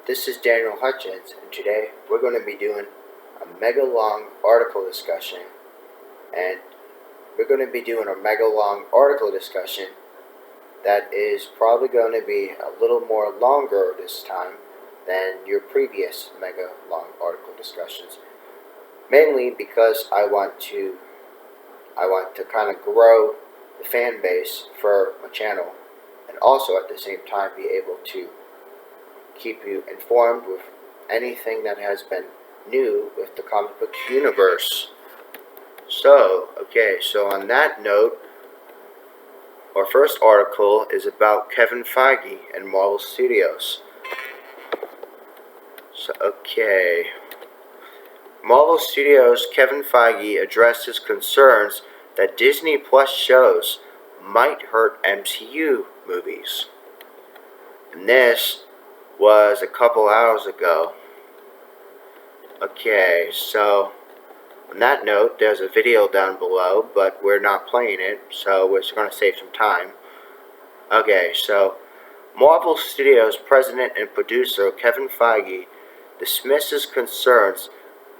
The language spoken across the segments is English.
This is Daniel Hutchins, and today we're going to be doing a mega long article discussion. And we're going to be doing a mega long article discussion that is probably going to be a little more longer this time than your previous mega long article discussions. Mainly because I want to kind of grow the fan base for my channel, and also at the same time be able to keep you informed with anything that has been new with the comic book universe. So on that note, our first article is about Kevin Feige and Marvel Studios. Marvel Studios' Kevin Feige addressed his concerns that Disney Plus shows might hurt MCU movies. And this was a couple hours ago. So on that note, there's a video down below, but we're not playing it, so we're just going to save some time. So Marvel Studios president and producer Kevin Feige dismisses concerns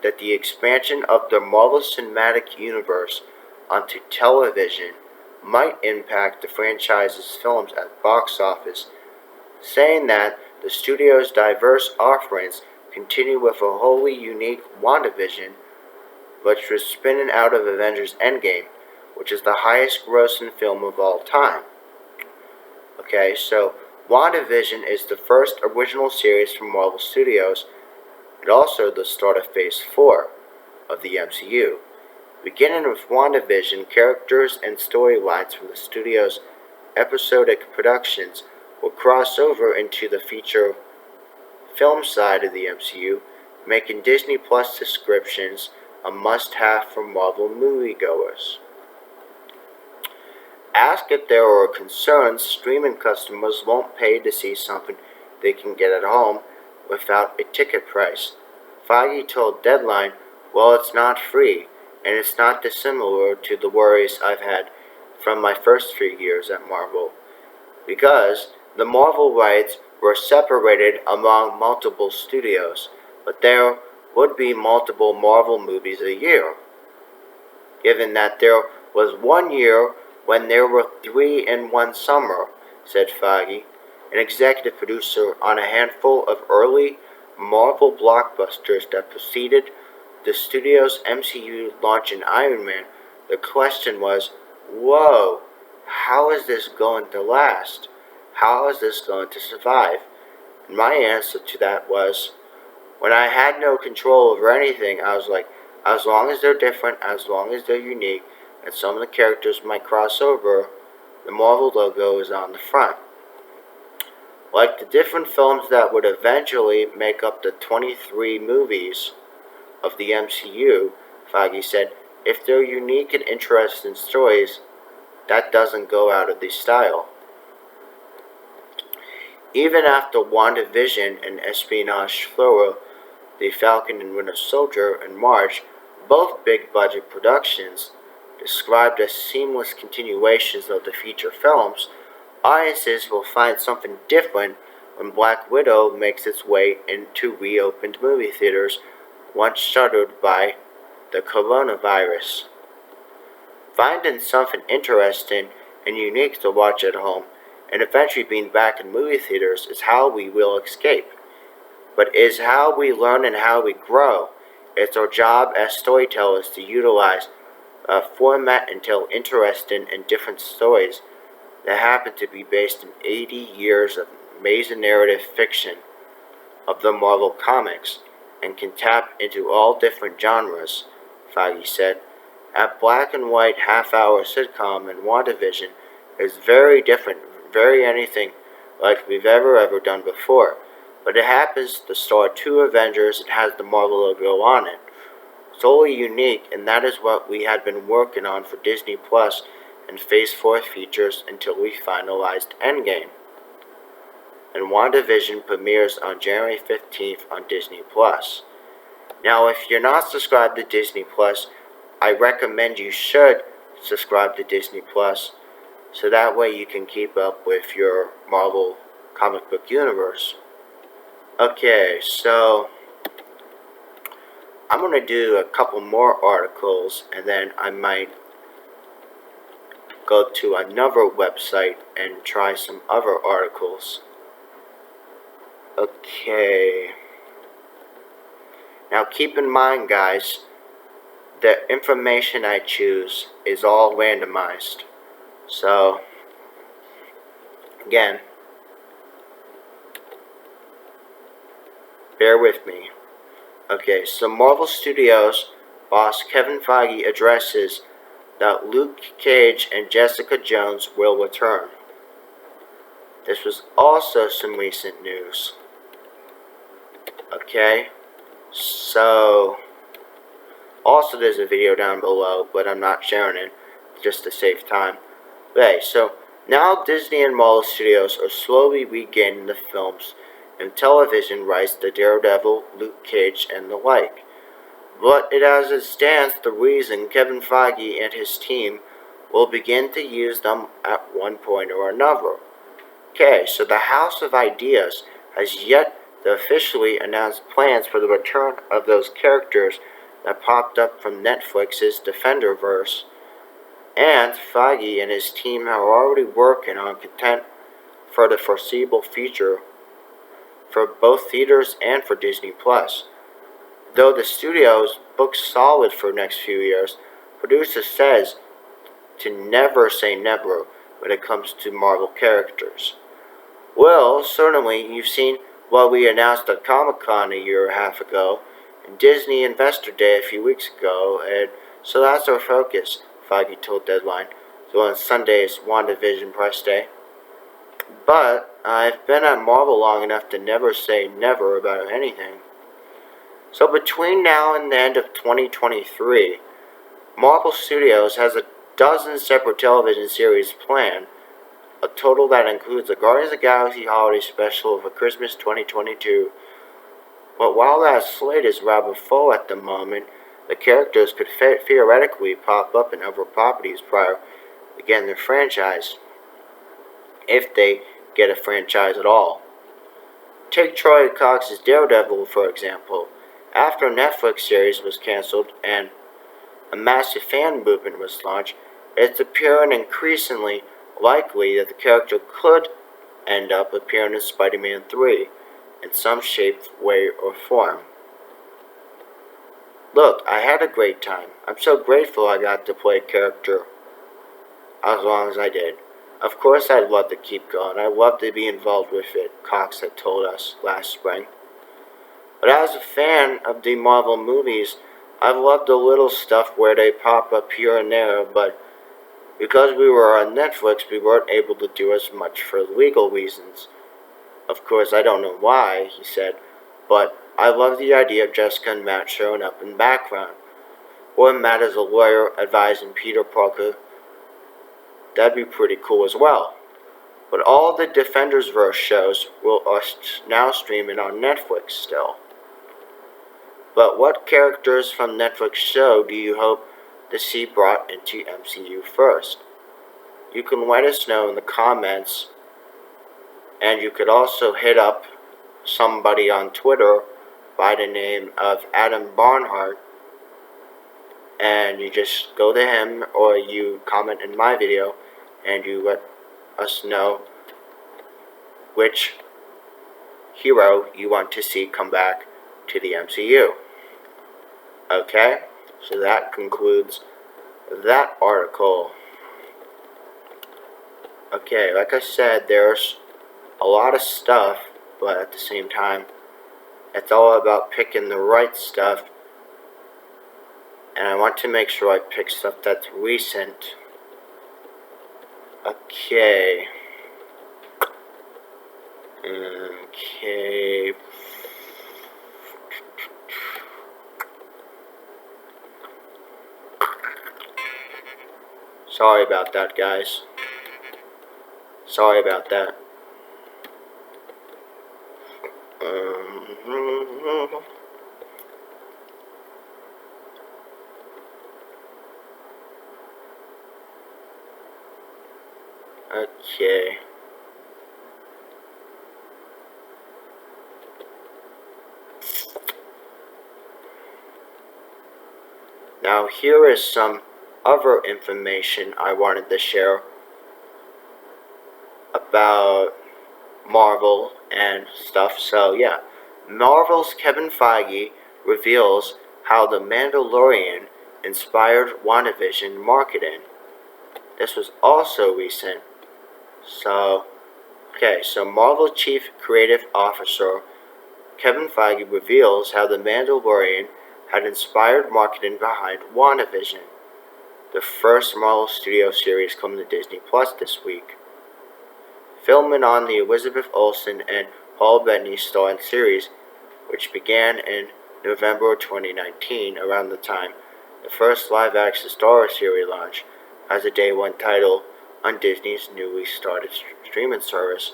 that the expansion of the Marvel Cinematic Universe onto television might impact the franchise's films at box office, saying that the studio's diverse offerings continue with a wholly unique WandaVision, which was spinning out of Avengers Endgame, which is the highest grossing film of all time. So WandaVision is the first original series from Marvel Studios, and also the start of Phase 4 of the MCU. Beginning with WandaVision, characters and storylines from the studio's episodic productions will cross over into the feature film side of the MCU, making Disney Plus subscriptions a must-have for Marvel moviegoers. Asked if there are concerns streaming customers won't pay to see something they can get at home without a ticket price, Feige told Deadline, "Well, it's not free, and it's not dissimilar to the worries I've had from my first 3 years at Marvel, because the Marvel rights were separated among multiple studios, but there would be multiple Marvel movies a year. Given that there was 1 year when there were 3 in one summer," said Feige, an executive producer on a handful of early Marvel blockbusters that preceded the studio's MCU launch in Iron Man. The question was, whoa, how is this going to last? How is this going to survive? And my answer to that was, when I had no control over anything, I was like, as long as they're different, as long as they're unique, and some of the characters might cross over, the Marvel logo is on the front. Like the different films that would eventually make up the 23 movies of the MCU, Feige said, if they're unique and interesting stories, that doesn't go out of the style. Even after WandaVision and espionage thriller The Falcon and Winter Soldier in March, both big-budget productions, described as seamless continuations of the feature films, audiences will find something different when Black Widow makes its way into reopened movie theaters once shuttered by the coronavirus. Finding something interesting and unique to watch at home and eventually being back in movie theaters is how we will escape. But is how we learn and how we grow. It's our job as storytellers to utilize a format and tell interesting and different stories that happen to be based in 80 years of amazing narrative fiction of the Marvel Comics, and can tap into all different genres, Feige said. A black and white half-hour sitcom in WandaVision is very different, very anything like we've ever done before. But it happens to star 2 Avengers and has the Marvel logo on it. Solely unique, and that is what we had been working on for Disney Plus and Phase 4 features until we finalized Endgame. And WandaVision premieres on January 15th on Disney Plus. Now, if you're not subscribed to Disney Plus, I recommend you should subscribe to Disney Plus, so that way you can keep up with your Marvel comic book universe. Okay, so I'm going to do a couple more articles and then I might go to another website and try some other articles. Okay. Now keep in mind, guys, the information I choose is all randomized. So, again, bear with me. Okay, so Marvel Studios boss Kevin Feige addresses that Luke Cage and Jessica Jones will return. This was also some recent news. Okay, so also there's a video down below, but I'm not sharing it just to save time. Okay, so now Disney and Marvel Studios are slowly regaining the films and television rights to Daredevil, Luke Cage, and the like. But as it stands, the reason Kevin Feige and his team will begin to use them at one point or another. Okay, so the House of Ideas has yet to officially announce plans for the return of those characters that popped up from Netflix's Defenderverse, and Feige and his team are already working on content for the foreseeable future for both theaters and for Disney+. Though the studio's booked solid for the next few years, producer says to never say never when it comes to Marvel characters. Well, certainly you've seen what we announced at Comic-Con a year and a half ago, and Disney Investor Day a few weeks ago, and so that's our focus, Feige told Deadline. So on Sunday's WandaVision press day. But I've been at Marvel long enough to never say never about anything. So between now and the end of 2023, Marvel Studios has a dozen separate television series planned, a total that includes the Guardians of the Galaxy Holiday Special for Christmas 2022. But while that slate is rather full at the moment, the characters could theoretically pop up in other properties prior to getting their franchise, if they get a franchise at all. Take Troy Cox's Daredevil, for example. After a Netflix series was cancelled and a massive fan movement was launched, it's appearing increasingly likely that the character could end up appearing in Spider-Man 3 in some shape, way, or form. Look, I had a great time. I'm so grateful I got to play a character as long as I did. Of course I'd love to keep going. I'd love to be involved with it, Cox had told us last spring. But as a fan of the Marvel movies, I've loved the little stuff where they pop up here and there, but because we were on Netflix, we weren't able to do as much for legal reasons. Of course, I don't know why, he said, but I love the idea of Jessica and Matt showing up in the background, or Matt as a lawyer advising Peter Parker. That'd be pretty cool as well. But all the Defendersverse shows are now streaming on Netflix still. But what characters from Netflix show do you hope to see brought into MCU first? You can let us know in the comments, and you could also hit up somebody on Twitter by the name of Adam Barnhart, and you just go to him or you comment in my video and you let us know which hero you want to see come back to the MCU. Okay, so that concludes that article. Okay, like I said, there's a lot of stuff, but at the same time, it's all about picking the right stuff, and I want to make sure I pick stuff that's recent. Okay. Sorry about that, guys. Sorry about that. Okay. Now here is some other information I wanted to share about Marvel and stuff. So yeah, Marvel's Kevin Feige reveals how The Mandalorian inspired WandaVision marketing. This was also recent. So Marvel Chief Creative Officer Kevin Feige reveals how The Mandalorian had inspired marketing behind WandaVision, the first Marvel Studios series coming to Disney Plus this week. Filming on the Elizabeth Olsen and Paul Bettany starring series, which began in November 2019, around the time the first live-action Star Wars series launched as a day one title on Disney's newly started streaming service.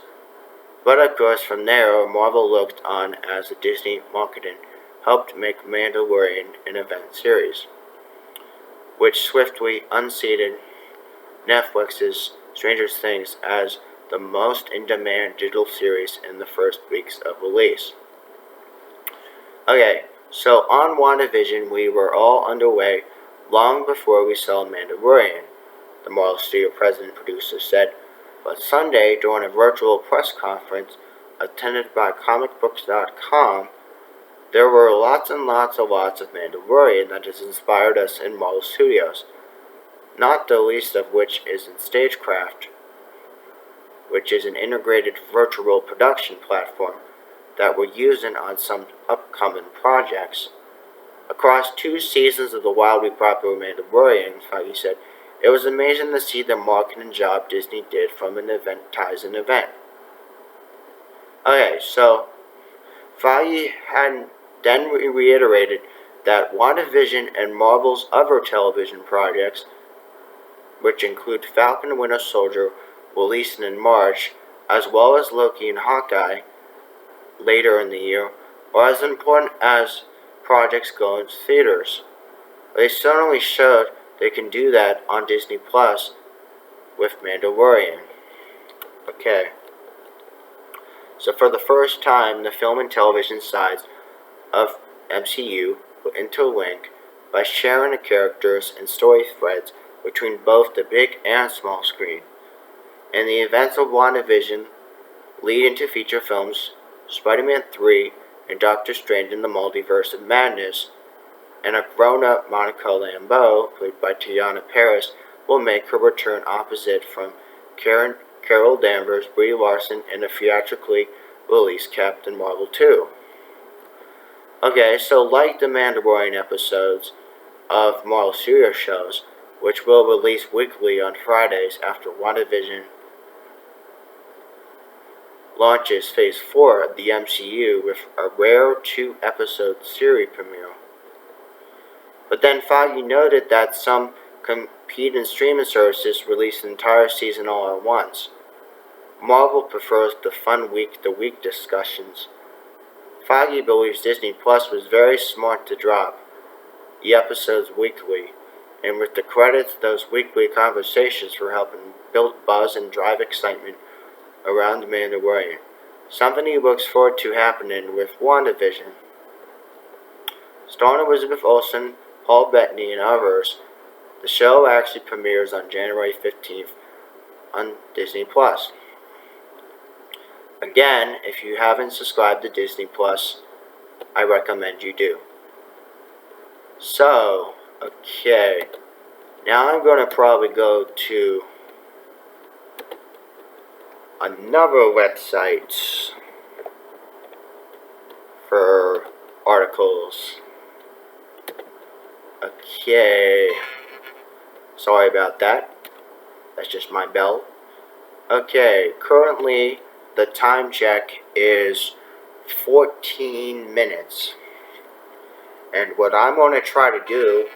But of course, from there, Marvel looked on as the Disney marketing helped make Mandalorian an event series, which swiftly unseated Netflix's Stranger Things as the most in-demand digital series in the first weeks of release. Okay, so on WandaVision, we were all underway long before we saw Mandalorian, the Marvel Studio president producer said, but Sunday, during a virtual press conference attended by comicbooks.com, there were lots and lots of Mandalorian that has inspired us in Marvel Studios, not the least of which is in Stagecraft, which is an integrated virtual production platform that we're using on some upcoming projects. Across 2 seasons of the wildly popular Mandalorian, Feige said, it was amazing to see the marketing job Disney did from an event ties an event. Okay, so Feige had then reiterated that WandaVision and Marvel's other television projects, which include Falcon and Winter Soldier, releasing in March, as well as Loki and Hawkeye later in the year, are as important as projects going to theaters. They certainly showed they can do that on Disney Plus with Mandalorian. Okay. So for the first time, the film and television sides of MCU will interlink by sharing the characters and story threads between both the big and small screen. And the events of WandaVision lead into feature films Spider-Man 3 and Doctor Strange in the Multiverse of Madness, and a grown-up Monica Rambeau, played by Teyonah Parris, will make her return opposite from Carol Danvers, Brie Larson, in a theatrically released Captain Marvel 2. Okay, so like the Mandalorian episodes of Marvel Studios shows, which will release weekly on Fridays after WandaVision launches Phase 4 of the MCU with a rare 2-episode series premiere. But then Feige noted that some competing streaming services release an entire season all at once. Marvel prefers the fun week-to-week discussions. Feige believes Disney Plus was very smart to drop the episodes weekly, and with the credits, those weekly conversations were helping build buzz and drive excitement around The Mandalorian, something he looks forward to happening with WandaVision. Starring Elizabeth Olsen, Paul Bettany, and others, the show actually premieres on January 15th on Disney Plus. Again, if you haven't subscribed to Disney Plus, I recommend you do. So, okay, now I'm going to probably go to another website for articles. Okay, sorry about that. That's just my bell. Okay, currently the time check is 14 minutes. And what I'm going to try to do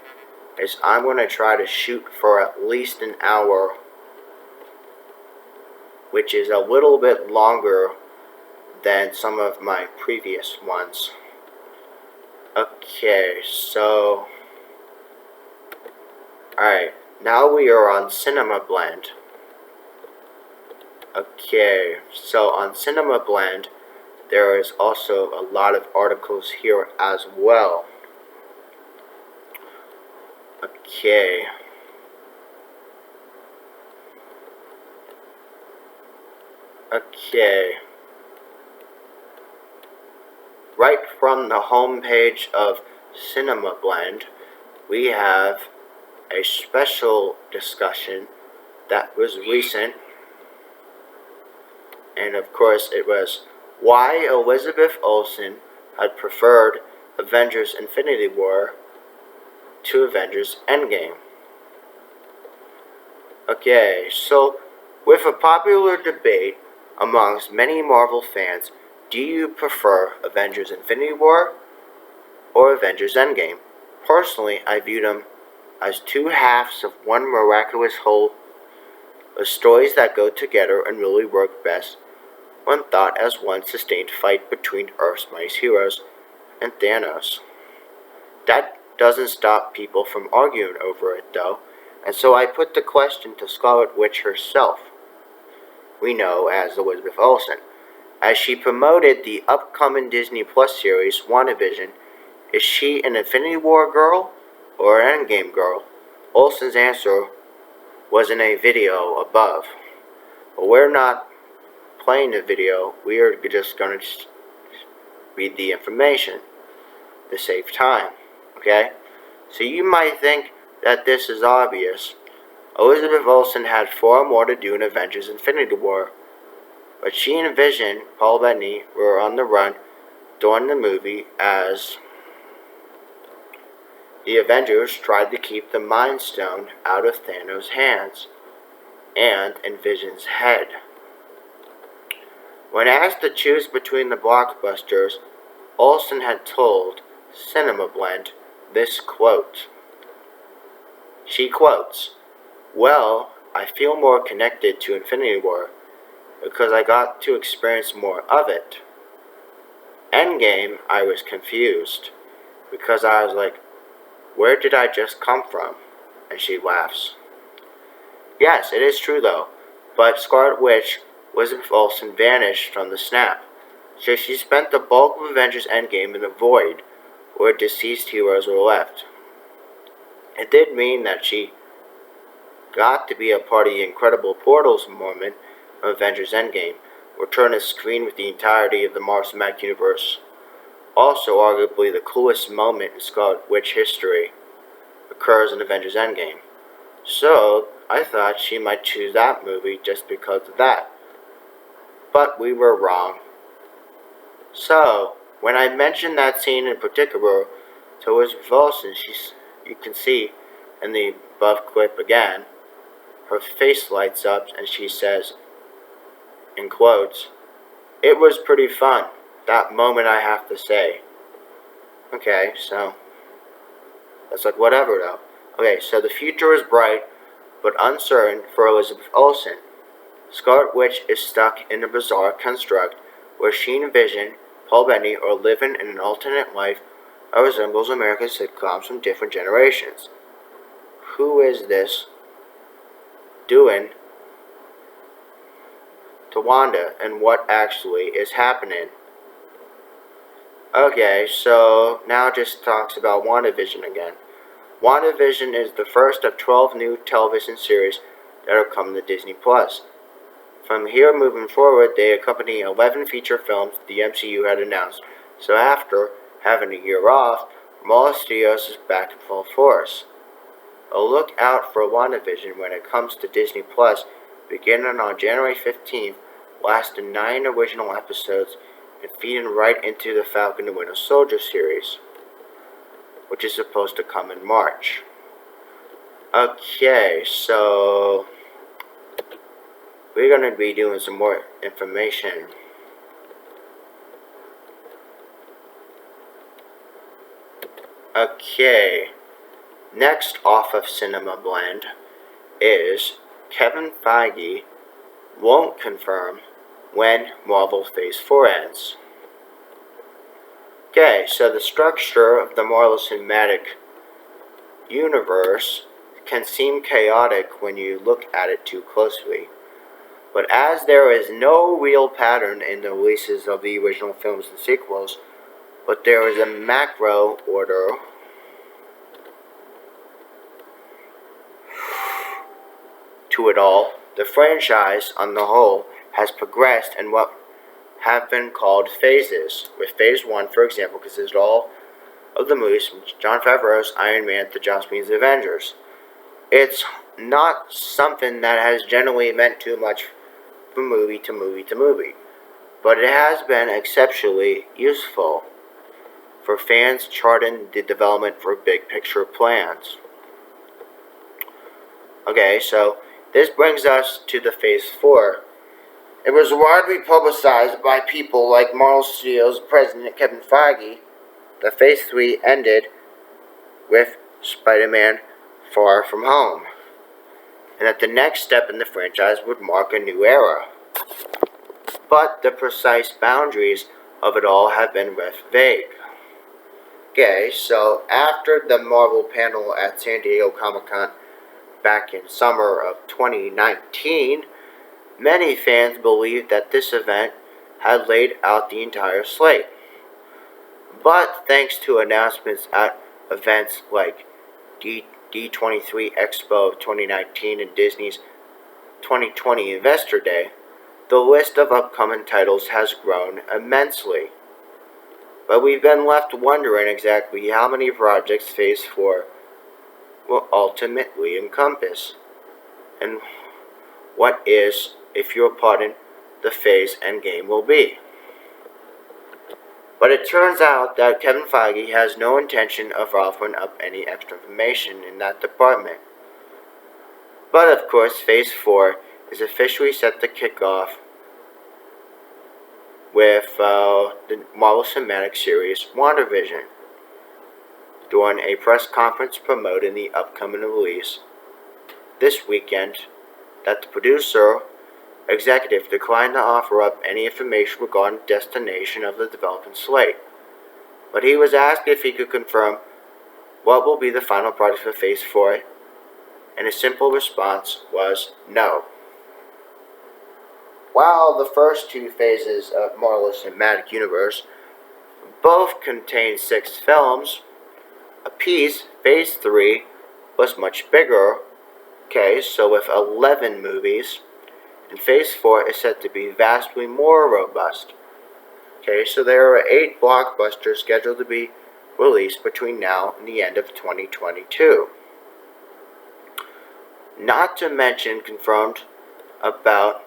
is I'm going to try to shoot for at least an hour, which is a little bit longer than some of my previous ones. Okay, so alright, now we are on Cinema Blend. Okay, so on Cinema Blend, there is also a lot of articles here as well. Okay. Okay. Right from the homepage of Cinema Blend, we have a special discussion that was recent, and of course it was why Elizabeth Olsen had preferred Avengers Infinity War to Avengers Endgame. Okay, so with a popular debate amongst many Marvel fans, do you prefer Avengers Infinity War or Avengers Endgame? Personally, I view them as two halves of one miraculous whole, of stories that go together and really work best when thought as one sustained fight between Earth's mightiest heroes and Thanos. That doesn't stop people from arguing over it, though, and so I put the question to Scarlet Witch herself, we know as Elizabeth Olsen. As she promoted the upcoming Disney Plus series WandaVision, is she an Infinity War girl or an Endgame girl? Olsen's answer was in a video above. But we're not playing the video, we are just going to read the information to save time. Okay? So you might think that this is obvious. Elizabeth Olsen had far more to do in Avengers Infinity War, but she and Vision, Paul Bettany, were on the run during the movie as the Avengers tried to keep the Mind Stone out of Thanos' hands and in Vision's head. When asked to choose between the blockbusters, Olsen had told Cinema Blend this quote. She quotes, "Well, I feel more connected to Infinity War because I got to experience more of it. Endgame, I was confused because I was like, where did I just come from?" And she laughs. Yes, it is true though, but Scarlet Witch, Elizabeth Olsen, vanished from the snap, so she spent the bulk of Avengers Endgame in the void where deceased heroes were left. It did mean that she got to be a part of the incredible Portals moment of Avengers Endgame, return to screen with the entirety of the Marvel Cinematic Universe. Also, arguably the coolest moment in Scarlet Witch history occurs in Avengers Endgame. So, I thought she might choose that movie just because of that. But we were wrong. So, when I mentioned that scene in particular to Elizabeth Olsen, you can see in the above clip again, her face lights up and she says, in quotes, "It was pretty fun, that moment I have to say." Okay, so that's like whatever though. Okay, so the future is bright but uncertain for Elizabeth Olsen. Scarlet Witch is stuck in a bizarre construct where she and Vision, Paul Bettany, are living in an alternate life that resembles American sitcoms from different generations. Who is this doing to Wanda and what actually is happening? Okay, so now it just talks about WandaVision again. WandaVision is the first of 12 new television series that are coming to Disney Plus. From here moving forward, they accompany 11 feature films the MCU had announced, so after having a year off, Marvel Studios is back in full force. A look out for WandaVision when it comes to Disney Plus, beginning on January 15th, lasting 9 original episodes and feeding right into the Falcon and Winter Soldier series, which is supposed to come in March. Okay, so we're going to be doing some more information. Okay, next off of Cinema Blend is Kevin Feige won't confirm when Marvel Phase 4 ends. Okay, so the structure of the Marvel Cinematic Universe can seem chaotic when you look at it too closely. But as there is no real pattern in the releases of the original films and sequels, but there is a macro order to it all, the franchise on the whole has progressed in what have been called phases, with Phase 1, for example, consisted all of the movies from Jon Favreau's Iron Man to Joss Whedon's Avengers. It's not something that has generally meant too much from movie to movie to movie, but it has been exceptionally useful for fans charting the development for big picture plans. Okay, so this brings us to the Phase 4. It was widely publicized by people like Marvel Studios president Kevin Feige that Phase 3 ended with Spider-Man Far From Home, and that the next step in the franchise would mark a new era. But the precise boundaries of it all have been left vague. Okay, so after the Marvel panel at San Diego Comic-Con back in summer of 2019, many fans believed that this event had laid out the entire slate. But thanks to announcements at events like D23 Expo of 2019 and Disney's 2020 Investor Day, the list of upcoming titles has grown immensely. But we've been left wondering exactly how many projects Phase 4 will ultimately encompass, and what is, if you'll pardon, the Phase endgame will be. But it turns out that Kevin Feige has no intention of offering up any extra information in that department. But of course, Phase 4 is officially set to kick off with the Marvel Cinematic Series WandaVision, during a press conference promoting the upcoming release this weekend, that the producer executive declined to offer up any information regarding the destination of the development slate. But he was asked if he could confirm what will be the final product for Phase 4, and his simple response was no. While the first two phases of Marvel's Cinematic Universe both contained 6 films apiece, Phase 3 was much bigger, so with 11 movies, and Phase 4 is said to be vastly more robust. So there are 8 blockbusters scheduled to be released between now and the end of 2022. Not to mention confirmed about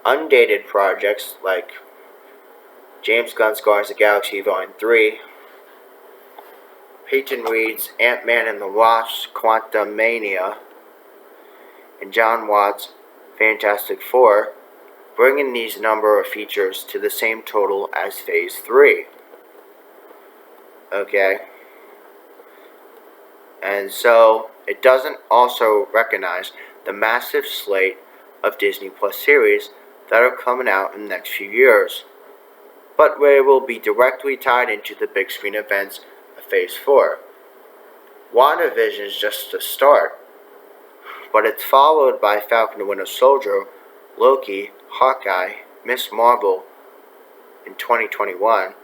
undated projects like James Gunn's Guardians of the Galaxy Volume 3, Peyton Reed's Ant-Man and the Wasp Quantumania, and John Watts' Fantastic Four, bringing these number of features to the same total as Phase 3. And so it doesn't also recognize the massive slate of Disney Plus series that are coming out in the next few years, but where will be directly tied into the big screen events of Phase 4. WandaVision is just the start, but it's followed by Falcon and Winter Soldier, Loki, Hawkeye, Ms. Marvel in 2021.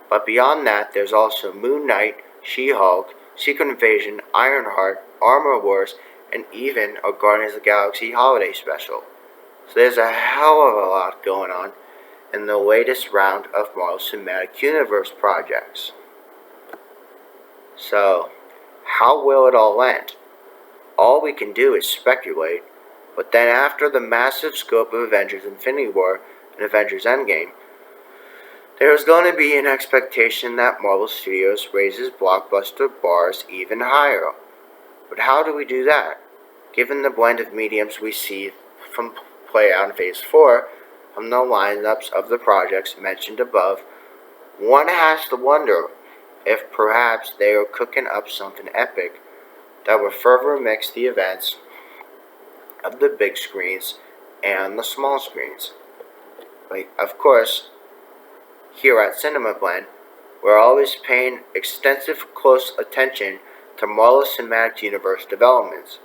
But beyond that, there's also Moon Knight, She-Hulk, Secret Invasion, Ironheart, Armor Wars, and even a Guardians of the Galaxy holiday special. So there's a hell of a lot going on in the latest round of Marvel Cinematic Universe projects. So, how will it all end? All we can do is speculate, but then after the massive scope of Avengers Infinity War and Avengers Endgame, there is going to be an expectation that Marvel Studios raises blockbuster bars even higher. But how do we do that? Given the blend of mediums we see from play out in Phase 4, from the lineups of the projects mentioned above, one has to wonder if perhaps they are cooking up something epic that will further mix the events of the big screens and the small screens. Of course, here at Cinema Blend, we're always paying extensive close attention to Marvel Cinematic Universe developments.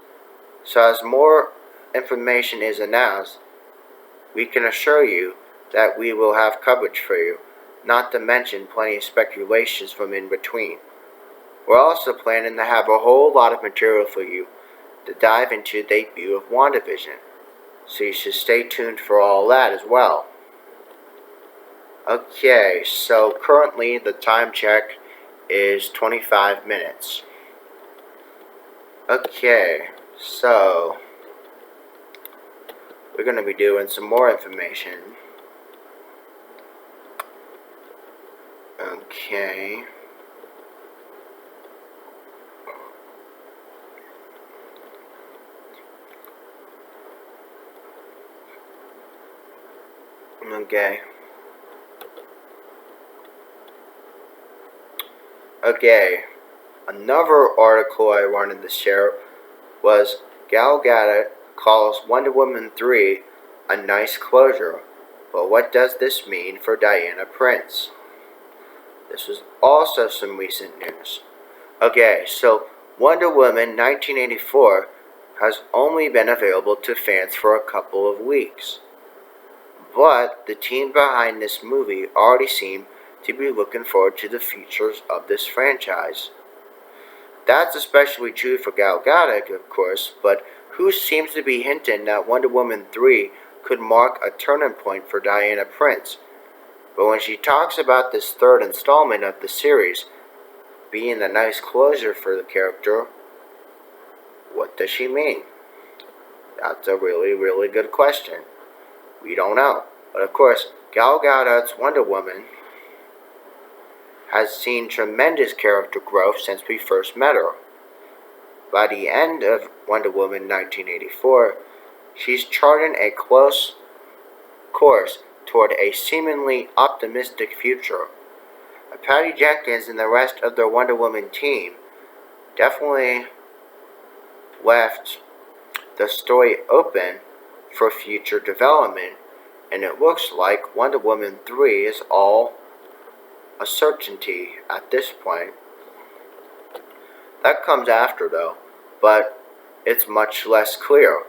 So as more information is announced, we can assure you that we will have coverage for you, not to mention plenty of speculations from in between. We're also planning to have a whole lot of material for you to dive into the debut of WandaVision. So you should stay tuned for all that as well. Okay, so currently the time check is 25 minutes. Okay, so we're going to be doing some more information. Okay. Okay. Another article I wanted to share was Gal Gadot calls Wonder Woman 3 a nice closure. But what does this mean for Diana Prince? This was also some recent news. Okay, so Wonder Woman 1984 has only been available to fans for a couple of weeks. But the team behind this movie already seem to be looking forward to the futures of this franchise. That's especially true for Gal Gadot, of course, but who seems to be hinting that Wonder Woman 3 could mark a turning point for Diana Prince. But when she talks about this third installment of the series being a nice closure for the character, what does she mean? That's a really, really good question. We don't know. But of course, Gal Gadot's Wonder Woman has seen tremendous character growth since we first met her. By the end of Wonder Woman 1984, she's charting a close course toward a seemingly optimistic future. Patty Jenkins and the rest of the Wonder Woman team definitely left the story open for future development, and it looks like Wonder Woman 3 is all a certainty at this point. That comes after though, but it's much less clear.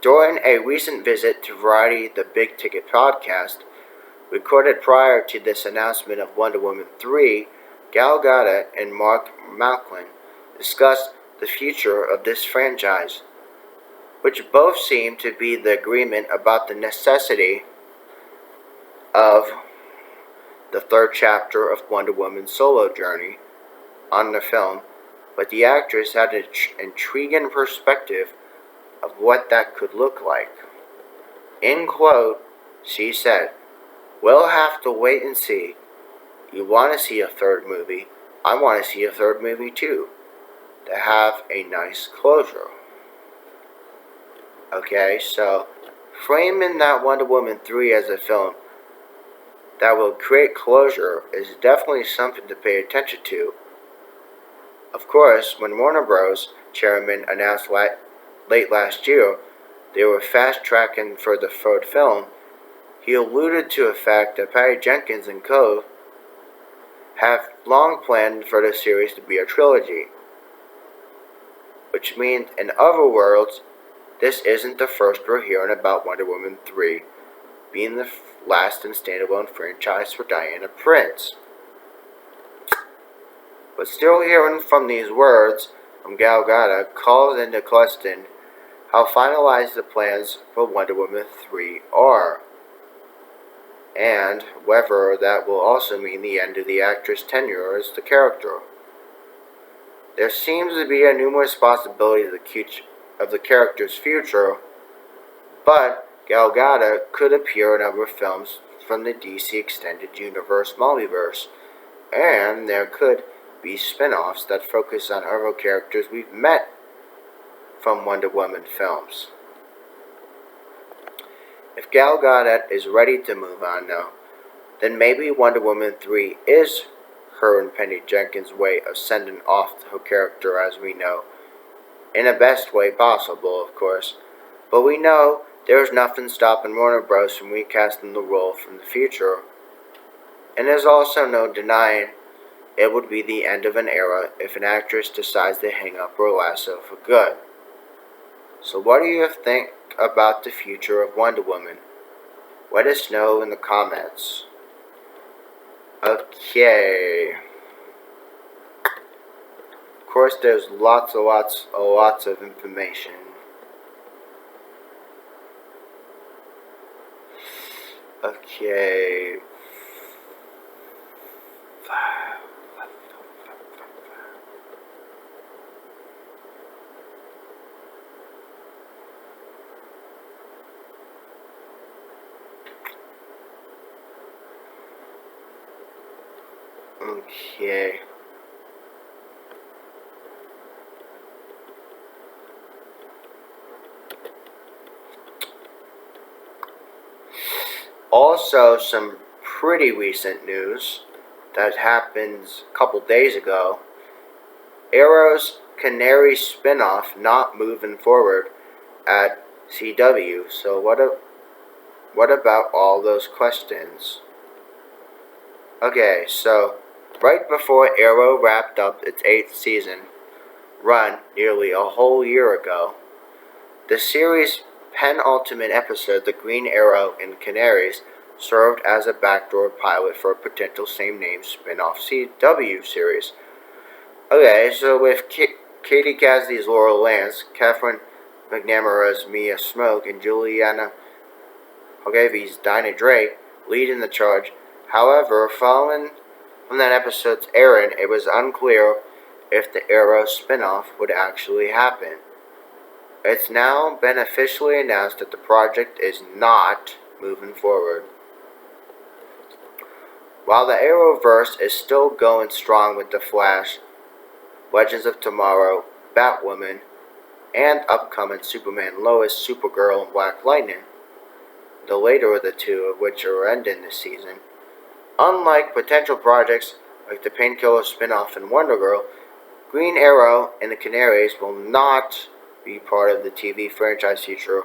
During a recent visit to Variety the Big Ticket podcast, recorded prior to this announcement of Wonder Woman 3, Gal Gadot and Mark Malkin discussed the future of this franchise, which both seem to be the agreement about the necessity of the third chapter of Wonder Woman's solo journey on the film, but the actress had an intriguing perspective of what that could look like. In quote, she said, "We'll have to wait and see. You want to see a third movie. I want to see a third movie too, to have a nice closure." Okay, so framing that Wonder Woman 3 as a film that will create closure is definitely something to pay attention to. Of course, when Warner Bros. Chairman announced late last year they were fast-tracking for the third film, he alluded to the fact that Patty Jenkins and co. have long planned for the series to be a trilogy, which means, in other words, this isn't the first we're hearing about Wonder Woman 3 being the last and standalone franchise for Diana Prince. But still hearing from these words from Gal Gadot calls into question how finalized the plans for Wonder Woman 3 are, and whether that will also mean the end of the actress' tenure as the character. There seems to be a numerous possibility of the character's future, but Gal Gadot could appear in other films from the DC Extended Universe multiverse, and there could be spin-offs that focus on other characters we've met from Wonder Woman films. If Gal Gadot is ready to move on now, then maybe Wonder Woman 3 is her and Patty Jenkins' way of sending off her character as we know, in the best way possible, of course, but we know there's nothing stopping Warner Bros. From recasting the role from the future, and there's also no denying it would be the end of an era if an actress decides to hang up her lasso for good. So what do you think about the future of Wonder Woman? Let us know in the comments. Okay. course, there's lots of information. Okay. Okay. Also, some pretty recent news that happened a couple days ago. Arrow's Canary spinoff not moving forward at CW. So what about all those questions? Okay, so right before Arrow wrapped up its 8th season run nearly a whole year ago, the series' penultimate episode, The Green Arrow and Canaries, served as a backdoor pilot for a potential same-name spin-off CW series. Okay, so with Katie Cassidy's Laurel Lance, Catherine McNamara's Mia Smoke, and Juliana Hogevi's Dinah Drake leading the charge. However, following from that episode's airing, it was unclear if the Arrow spin-off would actually happen. It's now been officially announced that the project is not moving forward. While the Arrowverse is still going strong with The Flash, Legends of Tomorrow, Batwoman, and upcoming Superman Lois, Supergirl, and Black Lightning, the later of the two of which are ending this season, unlike potential projects like the Painkiller spin-off and Wonder Girl, Green Arrow and the Canaries will not be part of the TV franchise future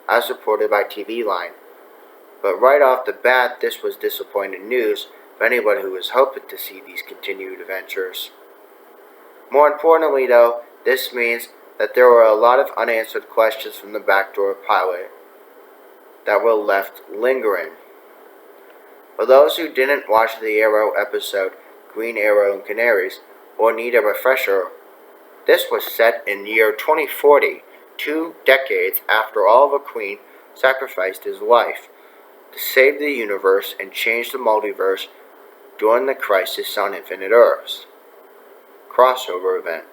as reported by TV Line. But right off the bat, this was disappointing news for anyone who was hoping to see these continued adventures. More importantly, though, this means that there were a lot of unanswered questions from the backdoor pilot that were left lingering. For those who didn't watch the Arrow episode Green Arrow and Canaries or need a refresher, this was set in year 2040, 2 decades after Oliver Queen sacrificed his life to save the universe and change the multiverse during the Crisis on Infinite Earths crossover event,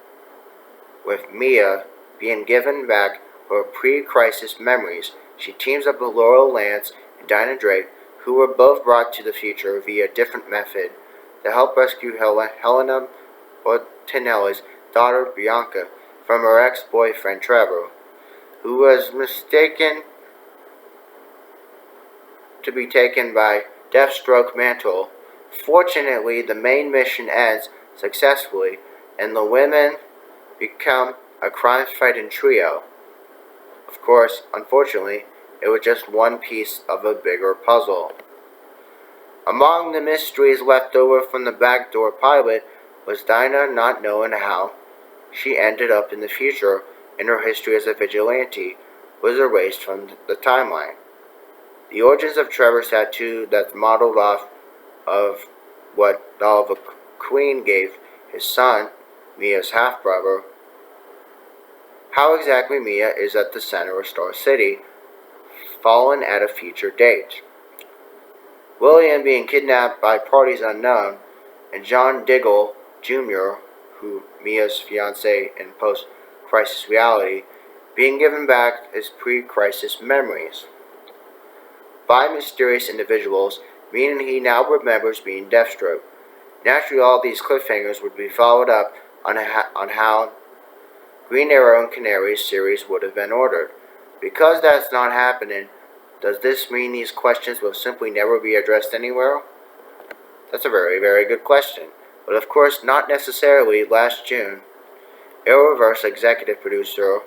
with Mia being given back her pre-crisis memories. She teams up with Laurel Lance and Dinah Drake, who were both brought to the future via a different method, to help rescue Helena Ortinelli's daughter Bianca from her ex-boyfriend Trevor, who was mistaken to be taken by Deathstroke Mantle. Fortunately, the main mission ends successfully, and the women become a crime-fighting trio. Of course, unfortunately, it was just one piece of a bigger puzzle. Among the mysteries left over from the backdoor pilot was Dinah not knowing how she ended up in the future, and her history as a vigilante was erased from the timeline. The origins of Trevor's tattoo that's modeled off of what Oliver Queen gave his son, Mia's half-brother. How exactly Mia is at the center of Star City, fallen at a future date. William being kidnapped by parties unknown, and John Diggle Jr., who Mia's fiancé in post-crisis reality, being given back his pre-crisis memories by mysterious individuals, meaning he now remembers being Deathstroke. Naturally, all these cliffhangers would be followed up on how Green Arrow and Canaries series would have been ordered. Because that's not happening, does this mean these questions will simply never be addressed anywhere? That's a very, very good question. But of course, not necessarily. Last June, Arrowverse executive producer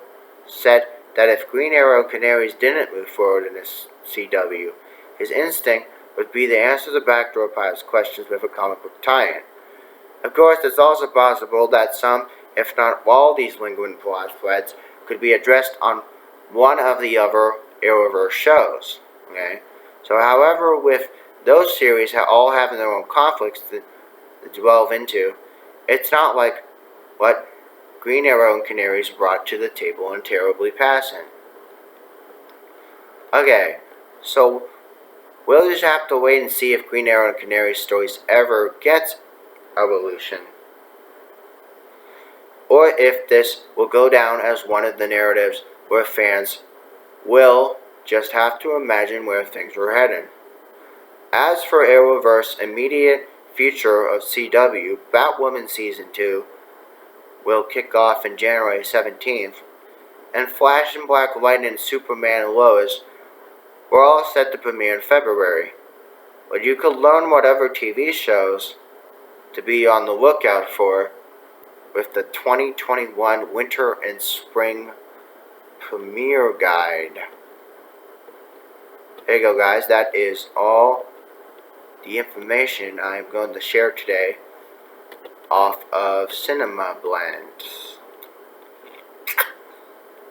said that if Green Arrow and Canaries didn't move forward in this CW, his instinct would be to answer the backdoor pilot's questions with a comic book tie-in. Of course, it's also possible that some, if not all, these lingering plot threads could be addressed on one of the other Arrowverse shows. Okay, so however, with those series all having their own conflicts to delve into, it's not like what Green Arrow and Canaries brought to the table and terribly passing. Okay, so we'll just have to wait and see if Green Arrow and Canaries stories ever get evolution, or if this will go down as one of the narratives where fans will just have to imagine where things were heading. As for Arrowverse's immediate future of CW, Batwoman Season 2 will kick off on January 17th, and Flash and Black Lightning, Superman and Lois were all set to premiere in February. But you could learn whatever TV shows to be on the lookout for with the 2021 Winter and Spring Premiere Guide. There you go, guys. That is all the information I'm going to share today off of Cinema Blend.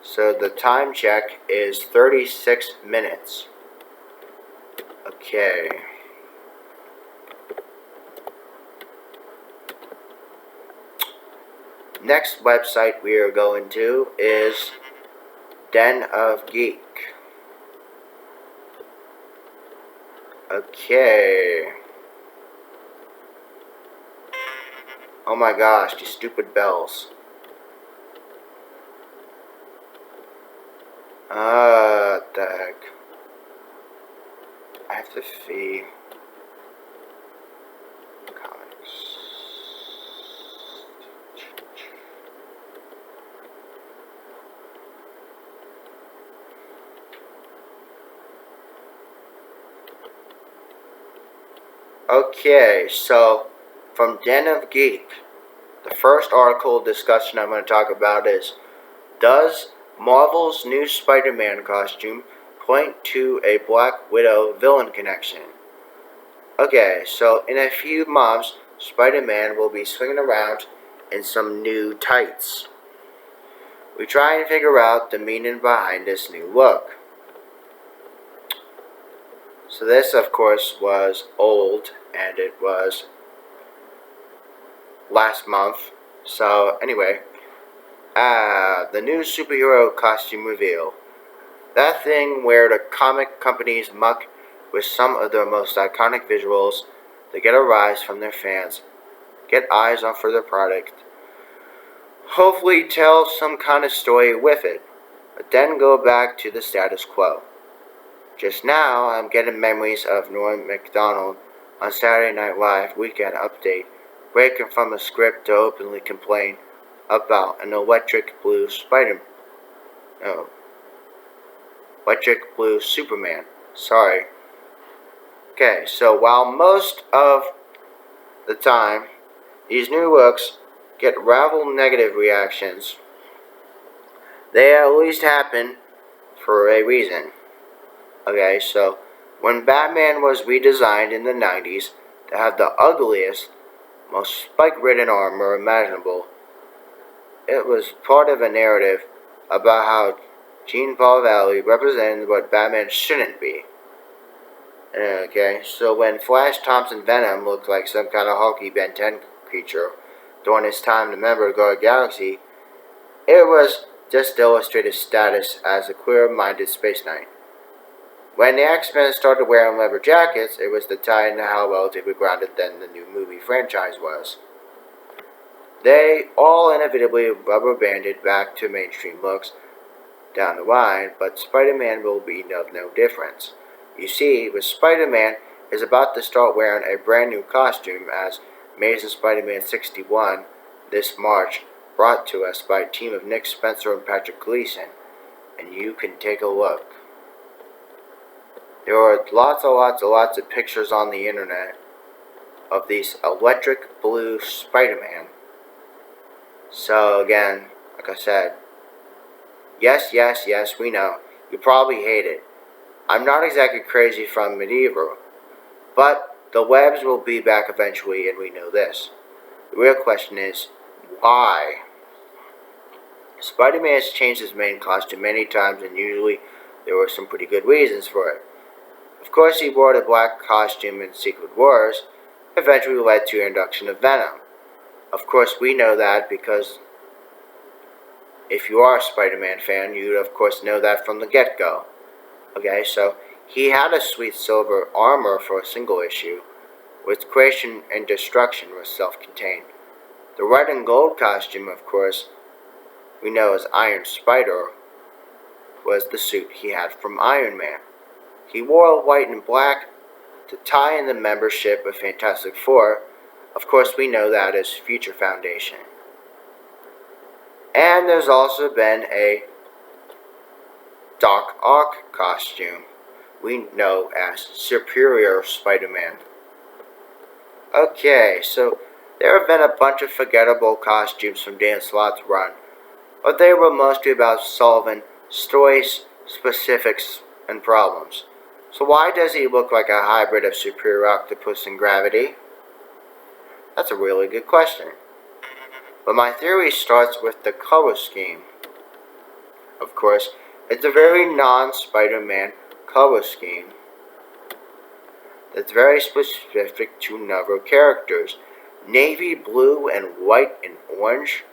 So the time check is 36 minutes. Okay. Next website we are going to is Den of Geek. Okay. Oh my gosh, these stupid bells. What the heck? I have to see comics. Okay, so from Den of Geek, the first article discussion I'm going to talk about is, does Marvel's new Spider-Man costume point to a Black Widow villain connection? Okay, so in a few months, Spider-Man will be swinging around in some new tights. We try and figure out the meaning behind this new look. So this, of course, was old, and it was last month. So anyway, the new superhero costume reveal. That thing where the comic companies muck with some of their most iconic visuals to get a rise from their fans, get eyes on for their product, hopefully tell some kind of story with it, but then go back to the status quo. Just now, I'm getting memories of Norm Macdonald on Saturday Night Live Weekend Update, breaking from a script to openly complain about an electric blue Superman. Sorry. Okay, so while most of the time these new looks get ravel negative reactions, they at least happen for a reason. Okay, so when Batman was redesigned in the 90s to have the ugliest, most spike-ridden armor imaginable, it was part of a narrative about how Jean Paul Valley represented what Batman shouldn't be. Okay, so when Flash Thompson Venom looked like some kind of hulky Ben 10 creature during his time to member of Guard Galaxy, it was just to illustrate his status as a queer-minded space knight. When the X-Men started wearing leather jackets, it was to tie into how relatively grounded then the new movie franchise was. They all inevitably rubber-banded back to mainstream looks down the line, but Spider-Man will be of no difference. You see, with Spider-Man is about to start wearing a brand new costume as Amazing Spider-Man 61 this March, brought to us by a team of Nick Spencer and Patrick Gleason, and you can take a look. There are lots of pictures on the internet of these electric blue Spider-Man. So again, like I said, yes, we know. You probably hate it. I'm not exactly crazy from Medieval, but the webs will be back eventually, and we know this. The real question is, why? Spider-Man has changed his main costume many times, and usually there were some pretty good reasons for it. Of course, he wore the black costume in Secret Wars, eventually led to the introduction of Venom. Of course, we know that because If you are a Spider-Man fan, you'd of course know that from the get-go. Okay, so he had a sweet silver armor for a single issue, with creation and destruction was self-contained. The red and gold costume, of course, we know as Iron Spider, was the suit he had from Iron Man. He wore white and black to tie in the membership of Fantastic Four. Of course, we know that as Future Foundation. And there's also been a Doc Ock costume we know as Superior Spider-Man. Okay, so there have been a bunch of forgettable costumes from Dan Slott's run, but they were mostly about solving story specifics and problems. So why does he look like a hybrid of Superior Octopus and Gravity? That's a really good question. But my theory starts with the color scheme. Of course, it's a very non-Spider-Man color scheme that's very specific to Marvel characters. Navy blue and white and orange,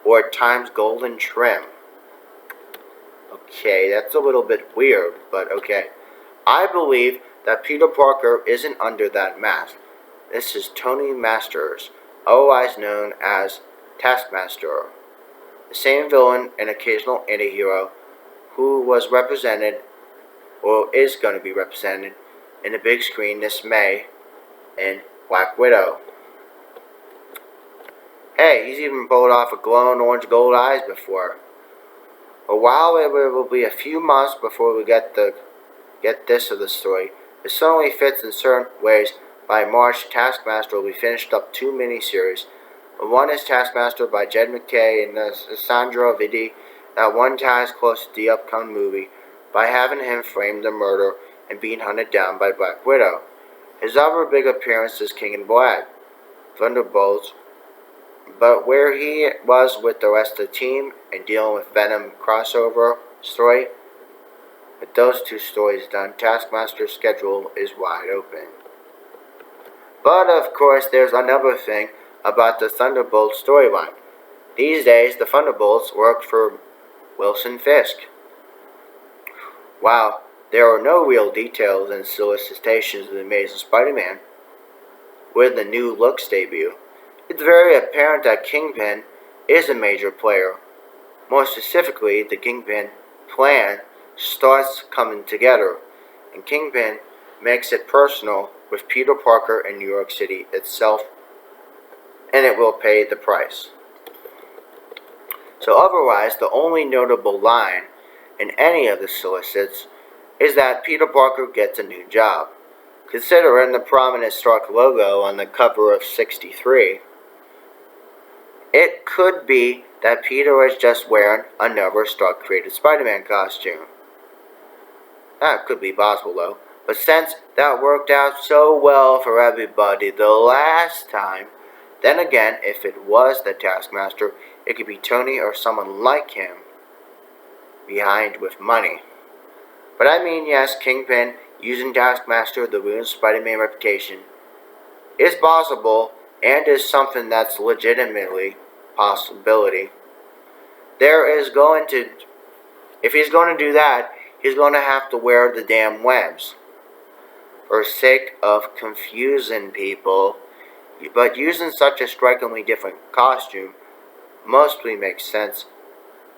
or at times golden trim. Okay, that's a little bit weird, but okay. I believe that Peter Parker isn't under that mask. This is Tony Masters, otherwise known as Taskmaster, the same villain and occasional anti-hero who was represented, or is going to be represented, in the big screen this May in Black Widow. Hey, he's even pulled off a glowing orange gold eyes before. But while it will be a few months before we get this of the story, it certainly fits in certain ways. By March, Taskmaster will be finished up 2 miniseries. One is Taskmaster by Jed MacKay and Sandra Vidi. That one ties close to the upcoming movie by having him frame the murder and being hunted down by Black Widow. His other big appearance is King in Black, Thunderbolts, but where he was with the rest of the team and dealing with Venom crossover story, with those 2 stories done, Taskmaster's schedule is wide open. But of course, there's another thing about the Thunderbolts storyline. These days, the Thunderbolts work for Wilson Fisk. While there are no real details and solicitations of the Amazing Spider-Man, with the new looks debut, it's very apparent that Kingpin is a major player. More specifically, the Kingpin plan starts coming together, and Kingpin makes it personal with Peter Parker in New York City itself, and it will pay the price. So otherwise, the only notable line in any of the solicits is that Peter Parker gets a new job. Considering the prominent Stark logo on the cover of 63, it could be that Peter is just wearing another Stark-created Spider-Man costume. That could be possible though, but since that worked out so well for everybody the last time, then again, if it was the Taskmaster, it could be Tony or someone like him behind with money. But I mean, yes, Kingpin using Taskmaster to ruin Spider-Man reputation is possible and is something that's legitimately possibility. If he's going to do that, he's going to have to wear the damn webs for sake of confusing people. But using such a strikingly different costume mostly makes sense,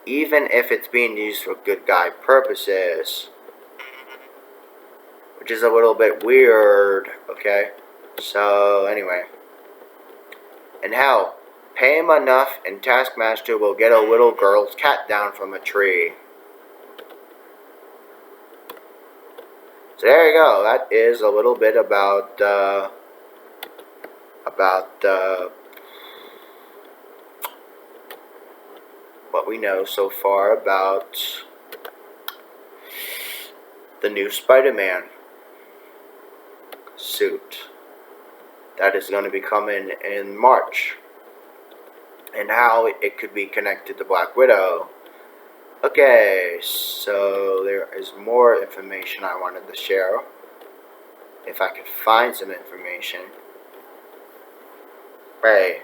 even if it's being used for good guy purposes. Which is a little bit weird, okay? So, anyway. And hell, pay him enough and Taskmaster will get a little girl's cat down from a tree. So there you go. That is a little bit about what we know so far about the new Spider-Man suit that is going to be coming in March, and how it could be connected to Black Widow. Okay, so there is more information I wanted to share, if I could find some information. Hey.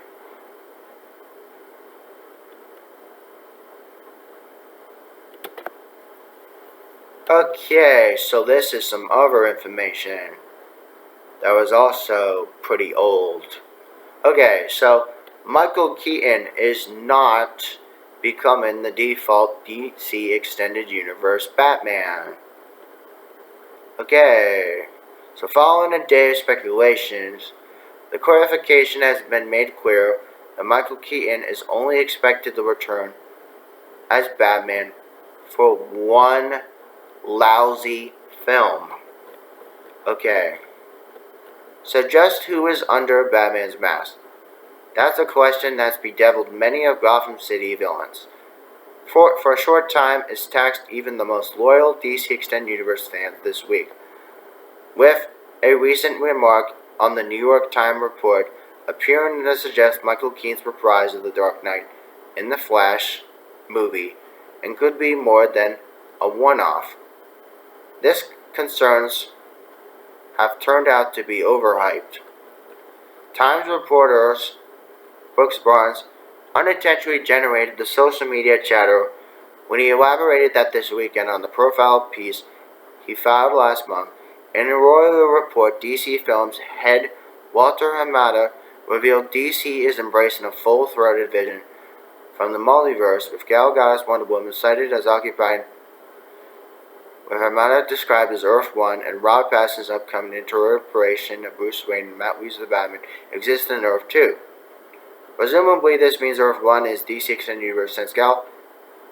Okay, so this is some other information that was also pretty old. Okay, so Michael Keaton is not becoming the default DC Extended Universe Batman. Okay, so following a day of speculations, the clarification has been made clear that Michael Keaton is only expected to return as Batman for one lousy film. Okay, so just who is under Batman's mask? That's a question that's bedeviled many of Gotham City villains. For a short time, it's taxed even the most loyal DC Extended Universe fans this week, with a recent remark on the New York Times report appearing to suggest Michael Keaton's reprise of The Dark Knight in the Flash movie and could be more than a one-off. This concerns have turned out to be overhyped. Times reporters Brooks Barnes unintentionally generated the social media chatter when he elaborated that this weekend on the profile piece he filed last month. In a royal report, DC Films head Walter Hamada revealed DC is embracing a full-throated vision from the multiverse, with Gal Gadot's Wonder Woman cited as occupied, with Hamada described as Earth 1, and Rob Pattinson's upcoming interpretation of Bruce Wayne and Matt Reeves' The Batman exists in Earth 2. Presumably, this means Earth 1 is DC Extended Universe, since Gal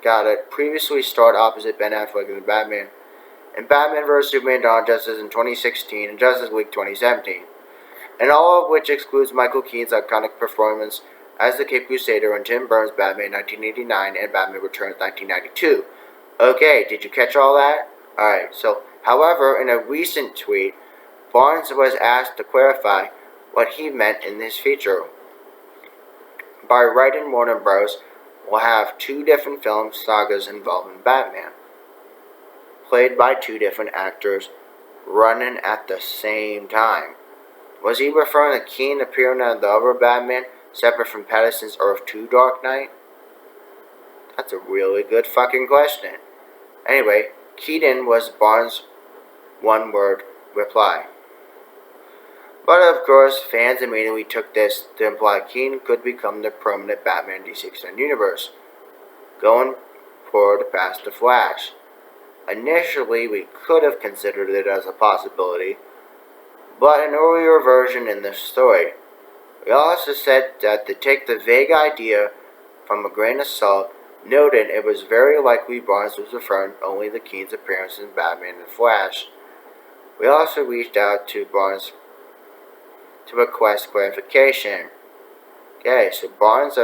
Gadot previously starred opposite Ben Affleck in Batman and Batman vs. Superman Dawn of Justice in 2016 and Justice League 2017, and all of which excludes Michael Keaton's iconic performance as the Cape Crusader in Tim Burns' Batman 1989 and Batman Returns 1992. Okay, did you catch all that? Alright, so, however, in a recent tweet, Barnes was asked to clarify what he meant in this feature. By writing, Warner Bros. Will have two different film sagas involving Batman, played by two different actors, running at the same time. Was he referring to Keaton appearing on the other Batman, separate from Pattinson's Earth 2 Dark Knight? That's a really good fucking question. Anyway, Keaton was Barnes' one-word reply. But of course, fans immediately took this to imply Keaton could become the permanent Batman DC Extended Universe, going forward past The Flash. Initially, we could have considered it as a possibility, but an earlier version in this story. We also said that to take the vague idea from a grain of salt, noted it was very likely Barnes was referring only to Keaton's appearance in Batman and Flash. We also reached out to Barnes to request clarification. Okay, so Barnes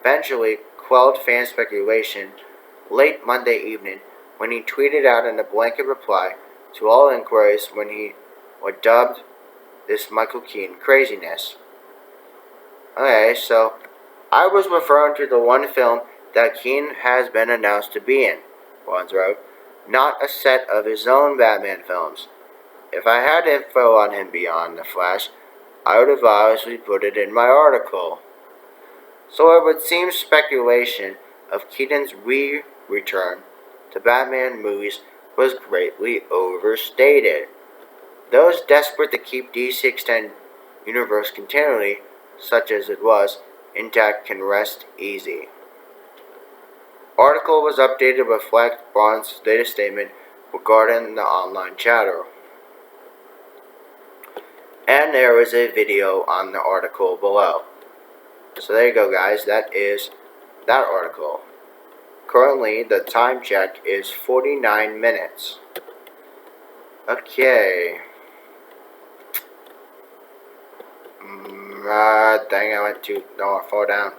eventually quelled fan speculation late Monday evening when he tweeted out in a blanket reply to all inquiries when he was dubbed this Michael Keaton craziness. Okay, so I was referring to the one film that Keaton has been announced to be in, Barnes wrote, not a set of his own Batman films. If I had info on him beyond The Flash, I would have obviously put it in my article. So it would seem speculation of Keaton's return to Batman movies was greatly overstated. Those desperate to keep DC Extended Universe continuity, such as it was, intact can rest easy. Article was updated to reflect Barnes' latest statement regarding the online chatter. And there is a video on the article below. So there you go, guys. That is that article. Currently, the time check is 49 minutes. Okay. Dang, I went too... No, I fall down.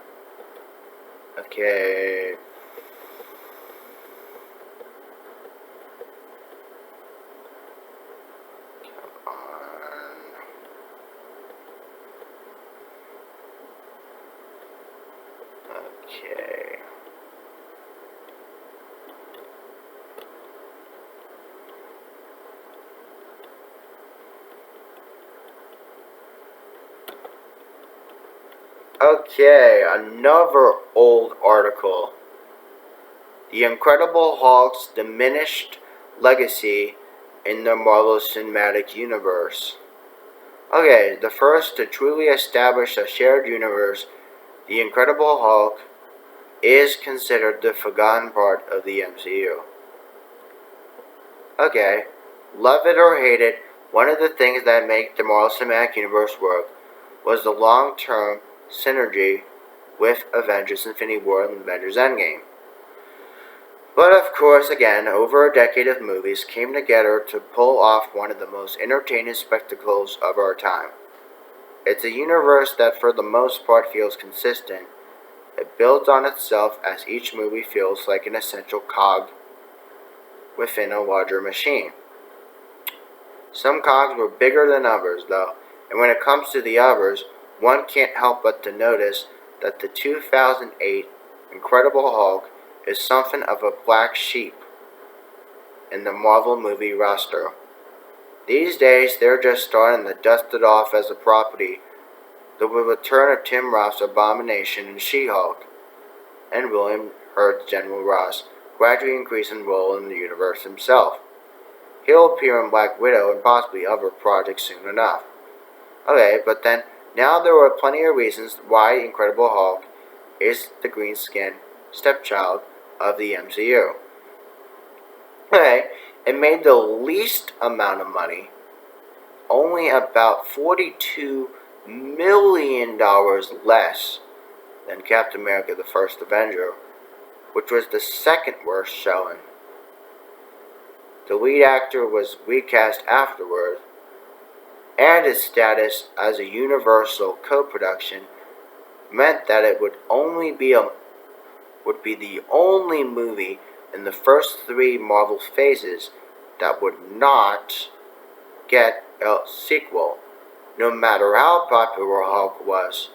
Okay. Okay. Okay, another old article. The Incredible Hulk's diminished legacy in the Marvel Cinematic Universe. Okay, the first to truly establish a shared universe, the Incredible Hulk is considered the forgotten part of the MCU. Okay, love it or hate it, one of the things that make the Marvel Cinematic Universe work was the long-term synergy with Avengers Infinity War and Avengers Endgame. But of course, again, over a decade of movies came together to pull off one of the most entertaining spectacles of our time. It's a universe that for the most part feels consistent. It builds on itself as each movie feels like an essential cog within a larger machine. Some cogs were bigger than others, though, and when it comes to the others, one can't help but to notice that the 2008 Incredible Hulk is something of a black sheep in the Marvel movie roster. These days, they're just starting to dust it off as a property. The return of Tim Roth's Abomination and She-Hulk, and William Hurt's General Ross gradually increasing role in the universe himself. He'll appear in Black Widow and possibly other projects soon enough. Okay, but then, now there are plenty of reasons why Incredible Hulk is the green-skinned stepchild of the MCU. Okay, it made the least amount of money, only about $42 million less than Captain America the First Avenger, which was the second worst showing. The lead actor was recast afterward, and his status as a Universal co-production meant that it would be the only movie in the first three Marvel phases that would not get a sequel, no matter how popular Hulk was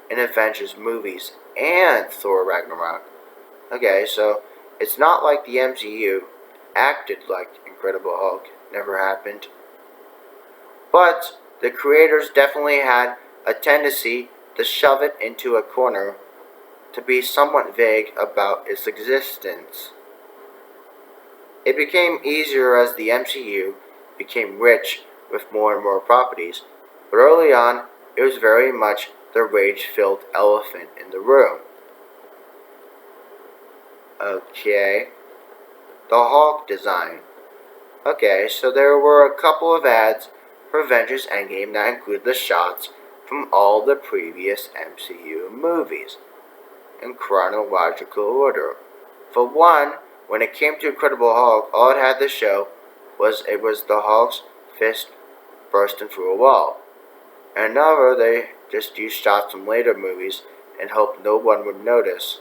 in Avengers movies and Thor Ragnarok. Okay, so it's not like the MCU acted like Incredible Hulk never happened. But the creators definitely had a tendency to shove it into a corner, to be somewhat vague about its existence. It became easier as the MCU became rich with more and more properties, but early on it was very much the rage-filled elephant in the room. Okay, the Hulk design. Okay, so there were a couple of ads for Avengers Endgame that included the shots from all the previous MCU movies in chronological order. For one, when it came to Incredible Hulk, all it had to show was the Hulk's fist bursting through a wall. And another, they just used shots from later movies and hoped no one would notice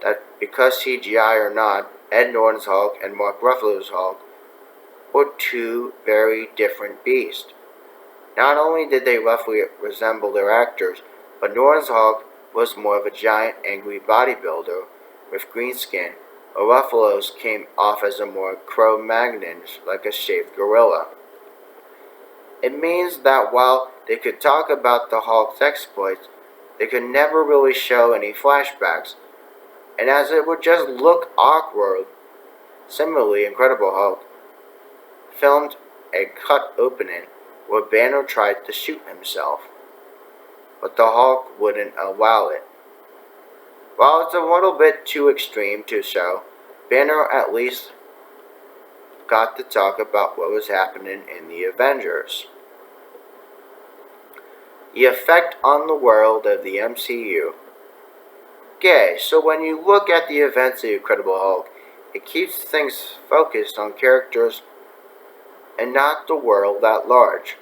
that because CGI or not, Ed Norton's Hulk and Mark Ruffalo's Hulk were two very different beasts. Not only did they roughly resemble their actors, but Norton's Hulk was more of a giant, angry bodybuilder with green skin, while Ruffalo's came off as a more Cro-Magnon, like a shaved gorilla. It means that while they could talk about the Hulk's exploits, they could never really show any flashbacks, and as it would just look awkward. Similarly, Incredible Hulk filmed a cut opening where Banner tried to shoot himself, but the Hulk wouldn't allow it. While it's a little bit too extreme to show, Banner at least got to talk about what was happening in the Avengers. The effect on the world of the MCU. Okay, so when you look at the events of the Incredible Hulk, it keeps things focused on characters and not the world at large.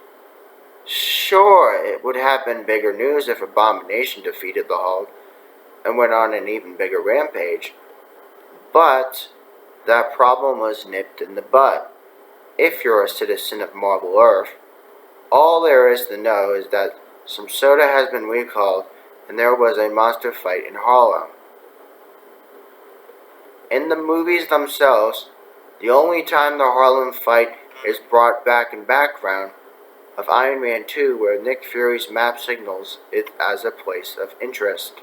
Sure, it would have been bigger news if Abomination defeated the Hulk and went on an even bigger rampage, but that problem was nipped in the bud. If you're a citizen of Marvel Earth, all there is to know is that some soda has been recalled and there was a monster fight in Harlem. In the movies themselves, the only time the Harlem fight is brought back in background of Iron Man 2, where Nick Fury's map signals it as a place of interest.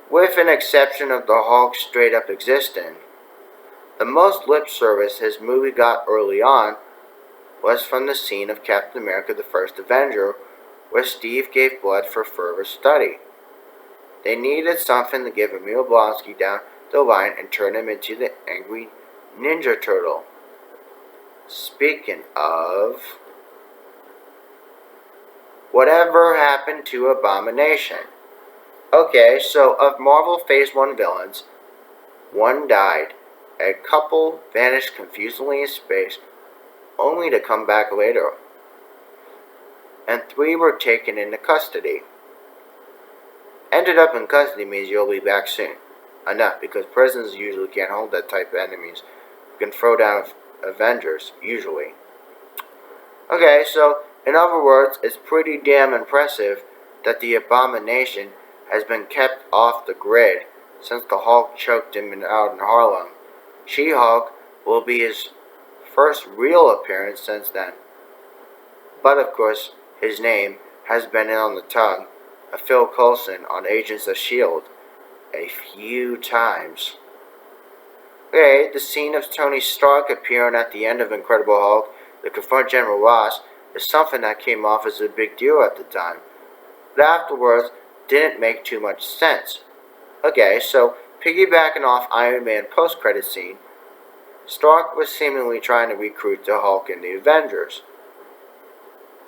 With an exception of the Hulk straight up existing, The most lip service his movie got early on was from the scene of Captain America the First Avenger, where Steve gave blood for further study. They needed something to give Emil Blonsky down the line and turn him into the angry Ninja Turtle. Speaking of, whatever happened to Abomination? Okay, so of Marvel Phase 1 villains, one died, a couple vanished confusingly in space, only to come back later, and 3 were taken into custody. Ended up in custody means you'll be back soon. Enough, because prisons usually can't hold that type of enemies. You can throw down Avengers, usually. Okay, so, in other words, it's pretty damn impressive that the Abomination has been kept off the grid since the Hulk choked him out in Harlem. She-Hulk will be his first real appearance since then. But of course, his name has been on the tongue of Phil Coulson on Agents of S.H.I.E.L.D. a few times. Okay, the scene of Tony Stark appearing at the end of Incredible Hulk to confront General Ross is something that came off as a big deal at the time, but afterwards didn't make too much sense. Okay, so piggybacking off Iron Man post-credit scene, Stark was seemingly trying to recruit the Hulk and the Avengers.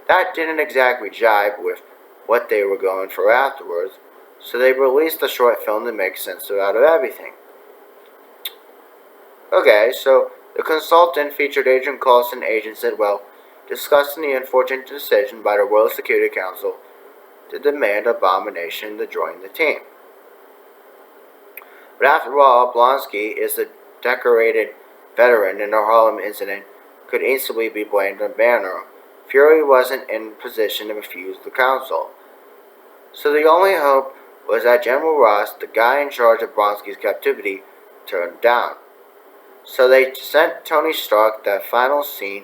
That didn't exactly jibe with what they were going for afterwards, so they released a short film to make sense out of everything. Okay, so the consultant featured Agent Coulson, Agent Sidwell, discussing the unfortunate decision by the World Security Council to demand Abomination to join the team. But after all, Blonsky is a decorated veteran in the Harlem incident, could easily be blamed on Banner. Fury wasn't in position to refuse the council. So the only hope was that General Ross, the guy in charge of Blonsky's captivity, turned down. So they sent Tony Stark. That final scene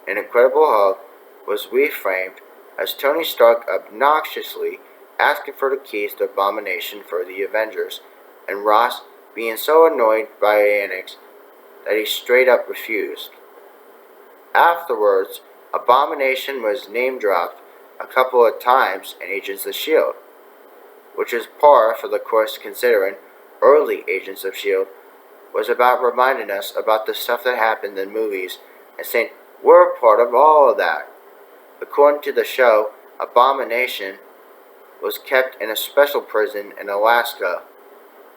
in Incredible Hulk was reframed as Tony Stark obnoxiously asking for the keys to Abomination for the Avengers, and Ross being so annoyed by Annex that he straight up refused. Afterwards, Abomination was name-dropped a couple of times in Agents of S.H.I.E.L.D., which is par for the course considering early Agents of S.H.I.E.L.D. was about reminding us about the stuff that happened in movies and saying, we're a part of all of that. According to the show, Abomination was kept in a special prison in Alaska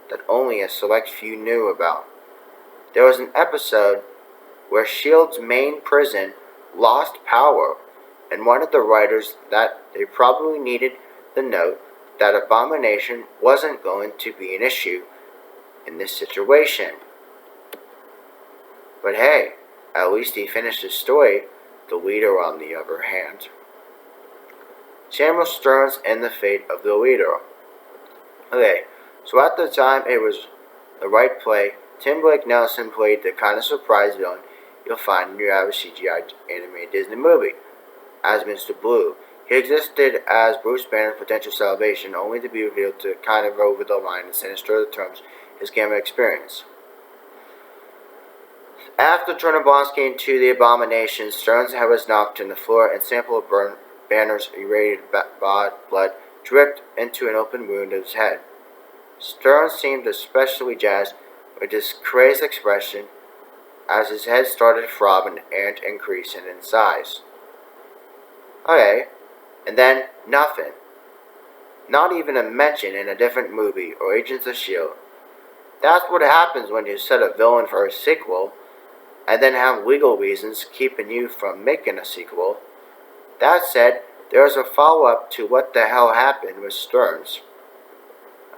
that only a select few knew about. There was an episode where S.H.I.E.L.D.'s main prison lost power, and one of the writers that they probably needed the note that Abomination wasn't going to be an issue in this situation. But hey, at least he finished his story. The leader, on the other hand, Samuel Stearns and the fate of the leader. Okay, so at the time it was the right play. Tim Blake Nelson played the kind of surprise villain you'll find in your average CGI animated Disney movie. As Mr. Blue, he existed as Bruce Banner's potential salvation, only to be revealed to kind of over the line and sinister the terms his camera experience. After turning Blonsky into the Abomination, Stearns was knocked to the floor and a sample of Banner's irradiated blood dripped into an open wound of his head. Stearns seemed especially jazzed with his crazed expression as his head started throbbing and increasing in size. Okay, and then nothing. Not even a mention in a different movie or Agents of S.H.I.E.L.D. That's what happens when you set a villain for a sequel and then have legal reasons keeping you from making a sequel. That said, there is a follow-up to what the hell happened with Stearns.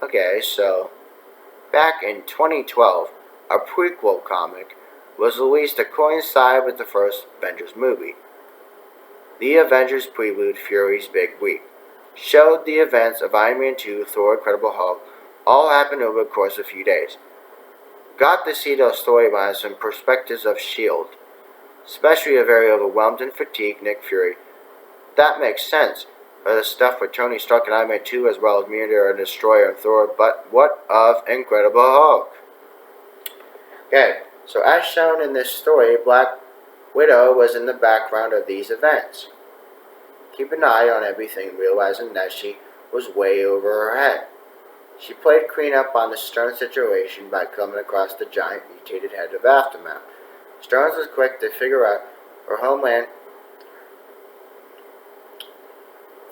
Okay, so back in 2012, a prequel comic was released to coincide with the first Avengers movie. The Avengers prelude, Fury's Big Week, showed the events of Iron Man 2, Thor, Incredible Hulk, all happened over the course of a few days. Got to see those storylines from perspectives of S.H.I.E.L.D., especially a very overwhelmed and fatigued Nick Fury. That makes sense for the stuff with Tony Stark and Iron Man 2, as well as Mjolnir and Destroyer and Thor, but what of Incredible Hulk? Okay, So as shown in this story, Black Widow was in the background of these events. Keep an eye on everything, realizing that she was way over her head. She played cleanup on the Stern situation by coming across the giant mutated head of Aftermath. Stearns was quick to figure out her homeland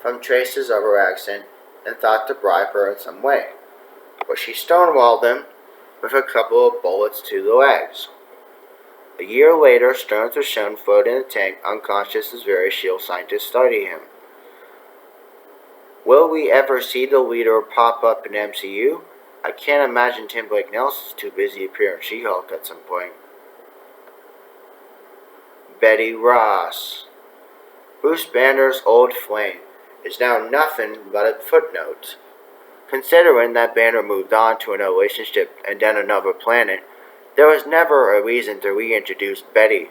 from traces of her accent and thought to bribe her in some way, but she stonewalled him with a couple of bullets to the legs. A year later, Stearns was shown floating in a tank, unconscious as various S.H.I.E.L.D. scientists study him. Will we ever see the leader pop up in MCU? I can't imagine Tim Blake Nelson's too busy appearing She-Hulk at some point. Betty Ross. Bruce Banner's old flame is now nothing but a footnote. Considering that Banner moved on to a relationship and then another planet, there was never a reason to reintroduce Betty.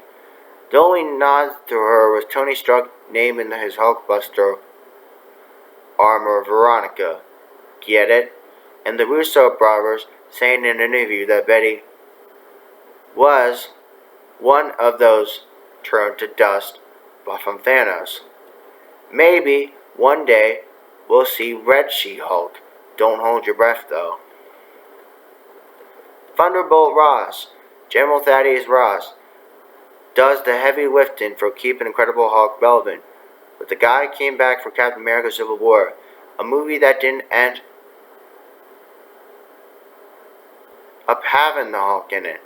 The only nod to her was Tony Stark naming his Hulkbuster armor Veronica. Get it? And the Russo brothers saying in an interview that Betty was one of those turned to dust from Thanos. Maybe one day we'll see Red She-Hulk. Don't hold your breath though. Thunderbolt Ross. General Thaddeus Ross does the heavy lifting for keeping Incredible Hulk relevant. But the guy came back for Captain America Civil War, a movie that didn't end up having the Hulk in it.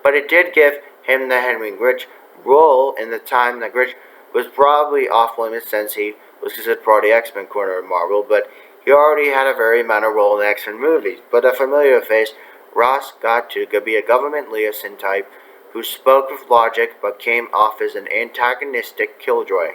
But it did give him the Henry Gritch role in the time that Gritch was probably off limits since he was considered part of the X-Men corner of Marvel, but he already had a very minor role in the X-Men movies. But a familiar face, Ross got to be a government liaison type who spoke with logic but came off as an antagonistic killjoy.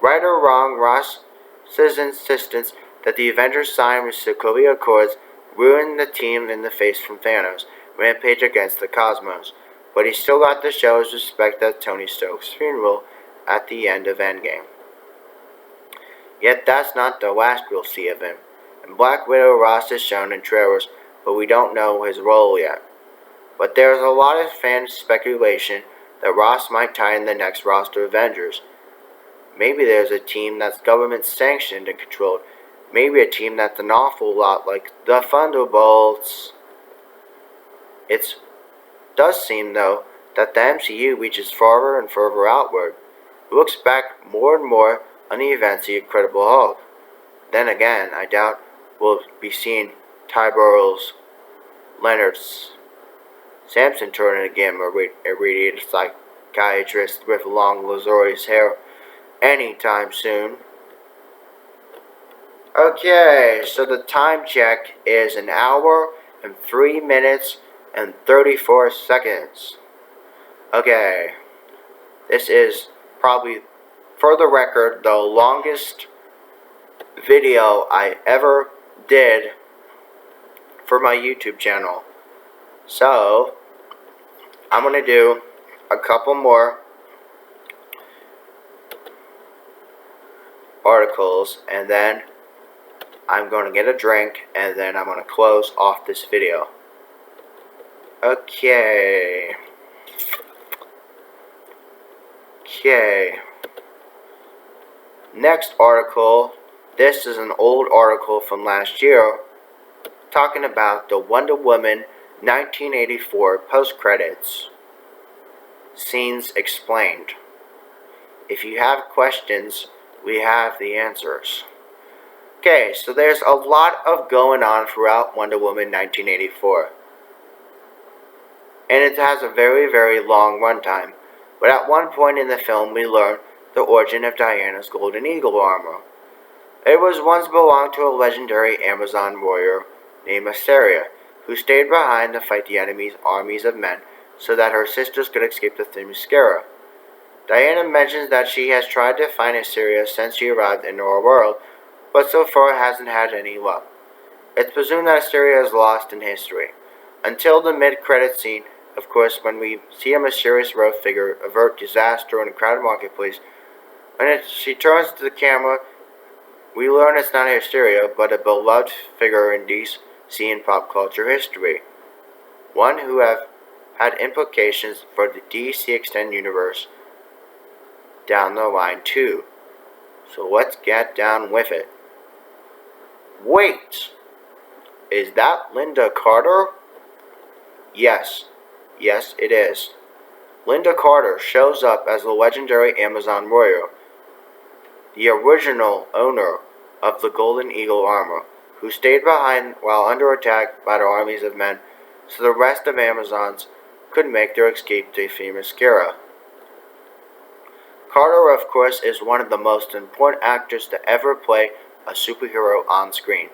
Right or wrong, Ross's insistence that the Avengers sign with Sokovia Accords ruined the team in the face from Thanos' rampage against the Cosmos, but he still got to show his respect at Tony Stark's funeral at the end of Endgame. Yet that's not the last we'll see of him. In Black Widow, Ross is shown in trailers, but we don't know his role yet. But there's a lot of fan speculation that Ross might tie in the next roster of Avengers. Maybe there's a team that's government sanctioned and controlled. Maybe a team that's an awful lot like the Thunderbolts. It does seem, though, that the MCU reaches farther and further outward. It looks back more and more on the events of the Incredible Hulk. Then again, I doubt we'll be seeing Ty Burrell's Leonard Samson turning again a radiated psychiatrist with long luxurious hair anytime soon. Okay, so the time check is 1 hour and 3 minutes and 34 seconds. Okay, this is probably, for the record, the longest video I ever did for my YouTube channel. So, I'm going to do a couple more articles, and then I'm going to get a drink, and then I'm going to close off this video. Okay. Next article. This is an old article from last year talking about the Wonder Woman 1984 post-credits. Scenes explained. If you have questions, we have the answers. Okay, so there's a lot of going on throughout Wonder Woman 1984. And it has a very, very long runtime. But at one point in the film, we learn the origin of Diana's Golden Eagle armor. It was once belonged to a legendary Amazon warrior named Asteria, who stayed behind to fight the enemy's armies of men so that her sisters could escape the Themyscira. Diana mentions that she has tried to find Asteria since she arrived in our world, but so far hasn't had any luck. It's presumed that Asteria is lost in history. Until the mid-credit scene, of course, when we see a mysterious rogue figure avert disaster in a crowded marketplace. When she turns to the camera, we learn it's not Asteria, but a beloved figure in DC and pop culture history. One who have had implications for the DC Extended Universe down the line too. So let's get down with it. Wait! Is that Lynda Carter? Yes. Yes, it is. Lynda Carter shows up as the legendary Amazon warrior, the original owner of the Golden Eagle armor, who stayed behind while under attack by the armies of men so the rest of Amazons could make their escape to Themyscira. Carter, of course, is one of the most important actors to ever play a superhero on screen,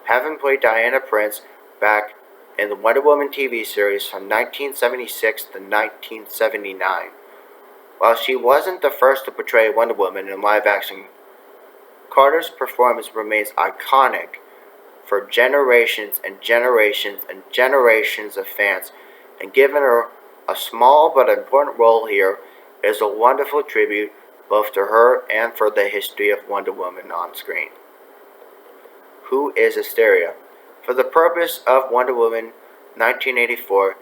having played Diana Prince back in the Wonder Woman TV series from 1976 to 1979. While she wasn't the first to portray Wonder Woman in live action, Carter's performance remains iconic for generations and generations and generations of fans, and giving her a small but important role here is a wonderful tribute both to her and for the history of Wonder Woman on screen. Who is Asteria? For the purpose of Wonder Woman 1984,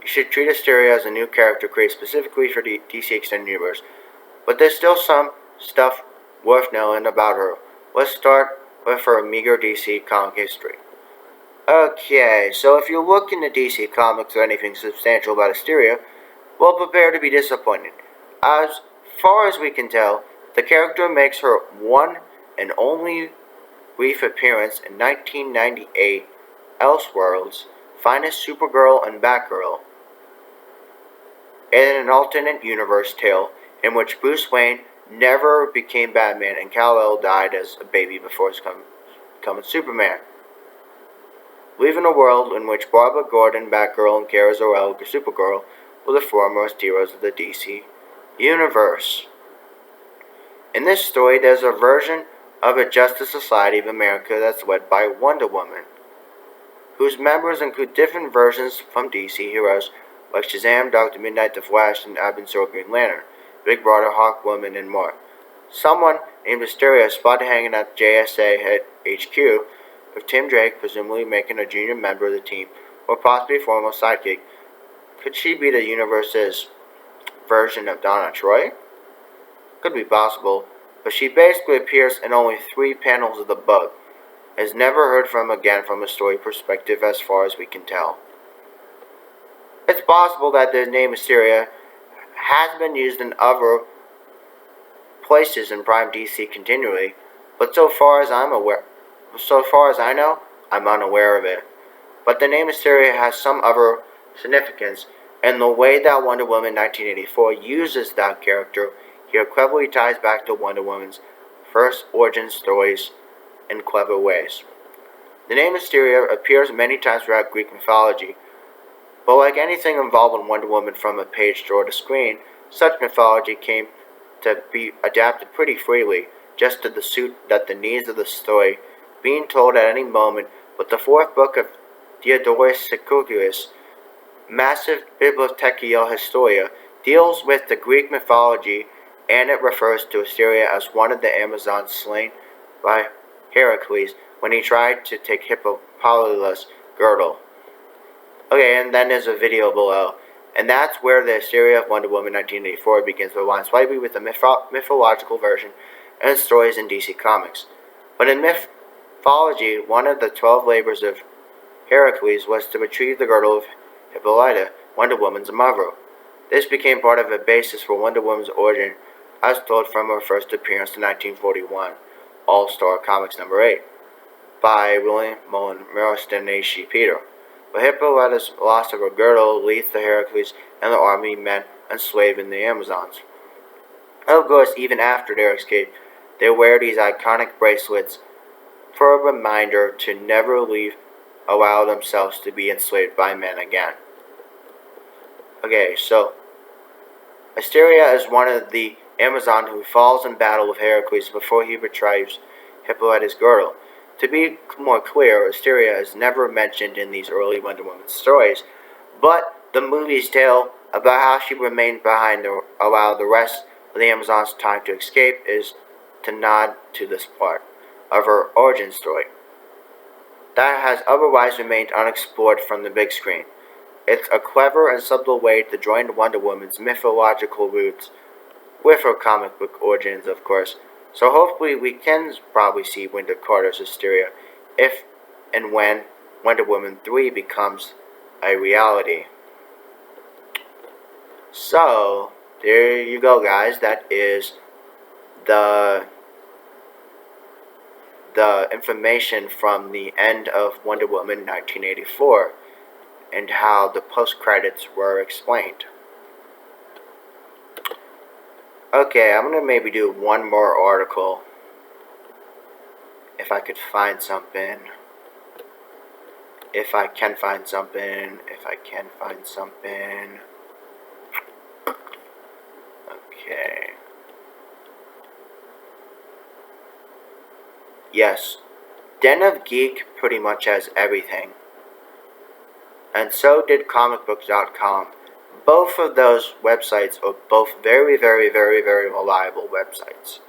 you should treat Asteria as a new character created specifically for the DC Extended Universe, but there's still some stuff worth knowing about her. Let's start with her meager DC comic history. Okay, so if you look into DC Comics or anything substantial about Asteria, well, prepare to be disappointed. As far as we can tell, the character makes her one and only brief appearance in 1998 Elseworlds' Finest Supergirl and Batgirl, in an alternate universe tale in which Bruce Wayne never became Batman and Kal-El died as a baby before becoming Superman, leaving a world in which Barbara Gordon, Batgirl, and Kara Zor-El, Supergirl, were the foremost heroes of the DC universe. In this story, there's a version of a Justice Society of America that's led by Wonder Woman, whose members include different versions from DC heroes like Shazam, Dr. Midnight, The Flash, and Abin Green Lantern, Big Brother, Hawkwoman, and more. Someone named Asteria is spotted hanging at JSA HQ, with Tim Drake presumably making a junior member of the team, or possibly a former sidekick. Could she be the universe's version of Donna Troy? Could be possible, but she basically appears in only 3 panels of the book, and is never heard from again from a story perspective as far as we can tell. It's possible that the name Asteria has been used in other places in Prime DC continually, but so far as I know, I'm unaware of it. But the name Asteria has some other significance, and the way that Wonder Woman 1984 uses that character here cleverly ties back to Wonder Woman's first origin stories in clever ways. The name Asteria appears many times throughout Greek mythology, but like anything involving Wonder Woman from a page drawn to screen, such mythology came to be adapted pretty freely, just to suit the needs of the story being told at any moment. But the 4th book of Diodorus Siculus, Massive Bibliotheca Historia, deals with the Greek mythology, and it refers to Asteria as one of the Amazons slain by Heracles when he tried to take Hippolyta's girdle. Okay, and then there's a video below, and that's where the Asteria of Wonder Woman 1984 begins to align slightly with the mythological version and the stories in DC Comics. But in mythology, one of the 12 labors of Heracles was to retrieve the girdle of Hippolyta, Wonder Woman's mother. This became part of a basis for Wonder Woman's origin, as told from her first appearance in 1941, All-Star Comics number 8, by William Mullen Marston H.G. Peter. But Hippolyta's loss of her girdle leads to Heracles and the army men enslaving the Amazons. Of course, even after their escape, they wear these iconic bracelets for a reminder to never allow themselves to be enslaved by men again. Okay, so Asteria is one of the Amazon who falls in battle with Heracles before he retrieves Hippolyta's girdle. To be more clear, Asteria is never mentioned in these early Wonder Woman stories, but the movies tell about how she remained behind to allow the rest of the Amazons time to escape is to nod to this part of her origin story that has otherwise remained unexplored from the big screen. It's a clever and subtle way to join Wonder Woman's mythological roots with her comic book origins, of course. So hopefully we can probably see Winter Carter's hysteria if and when Wonder Woman 3 becomes a reality. So, there you go, guys. That is the information from the end of Wonder Woman 1984 and how the post-credits were explained. Okay, I'm gonna maybe do one more article if I could find something. If I can find something. Okay. Yes, Den of Geek pretty much has everything. And so did comicbook.com. Both of those websites are both very, very, very, very reliable websites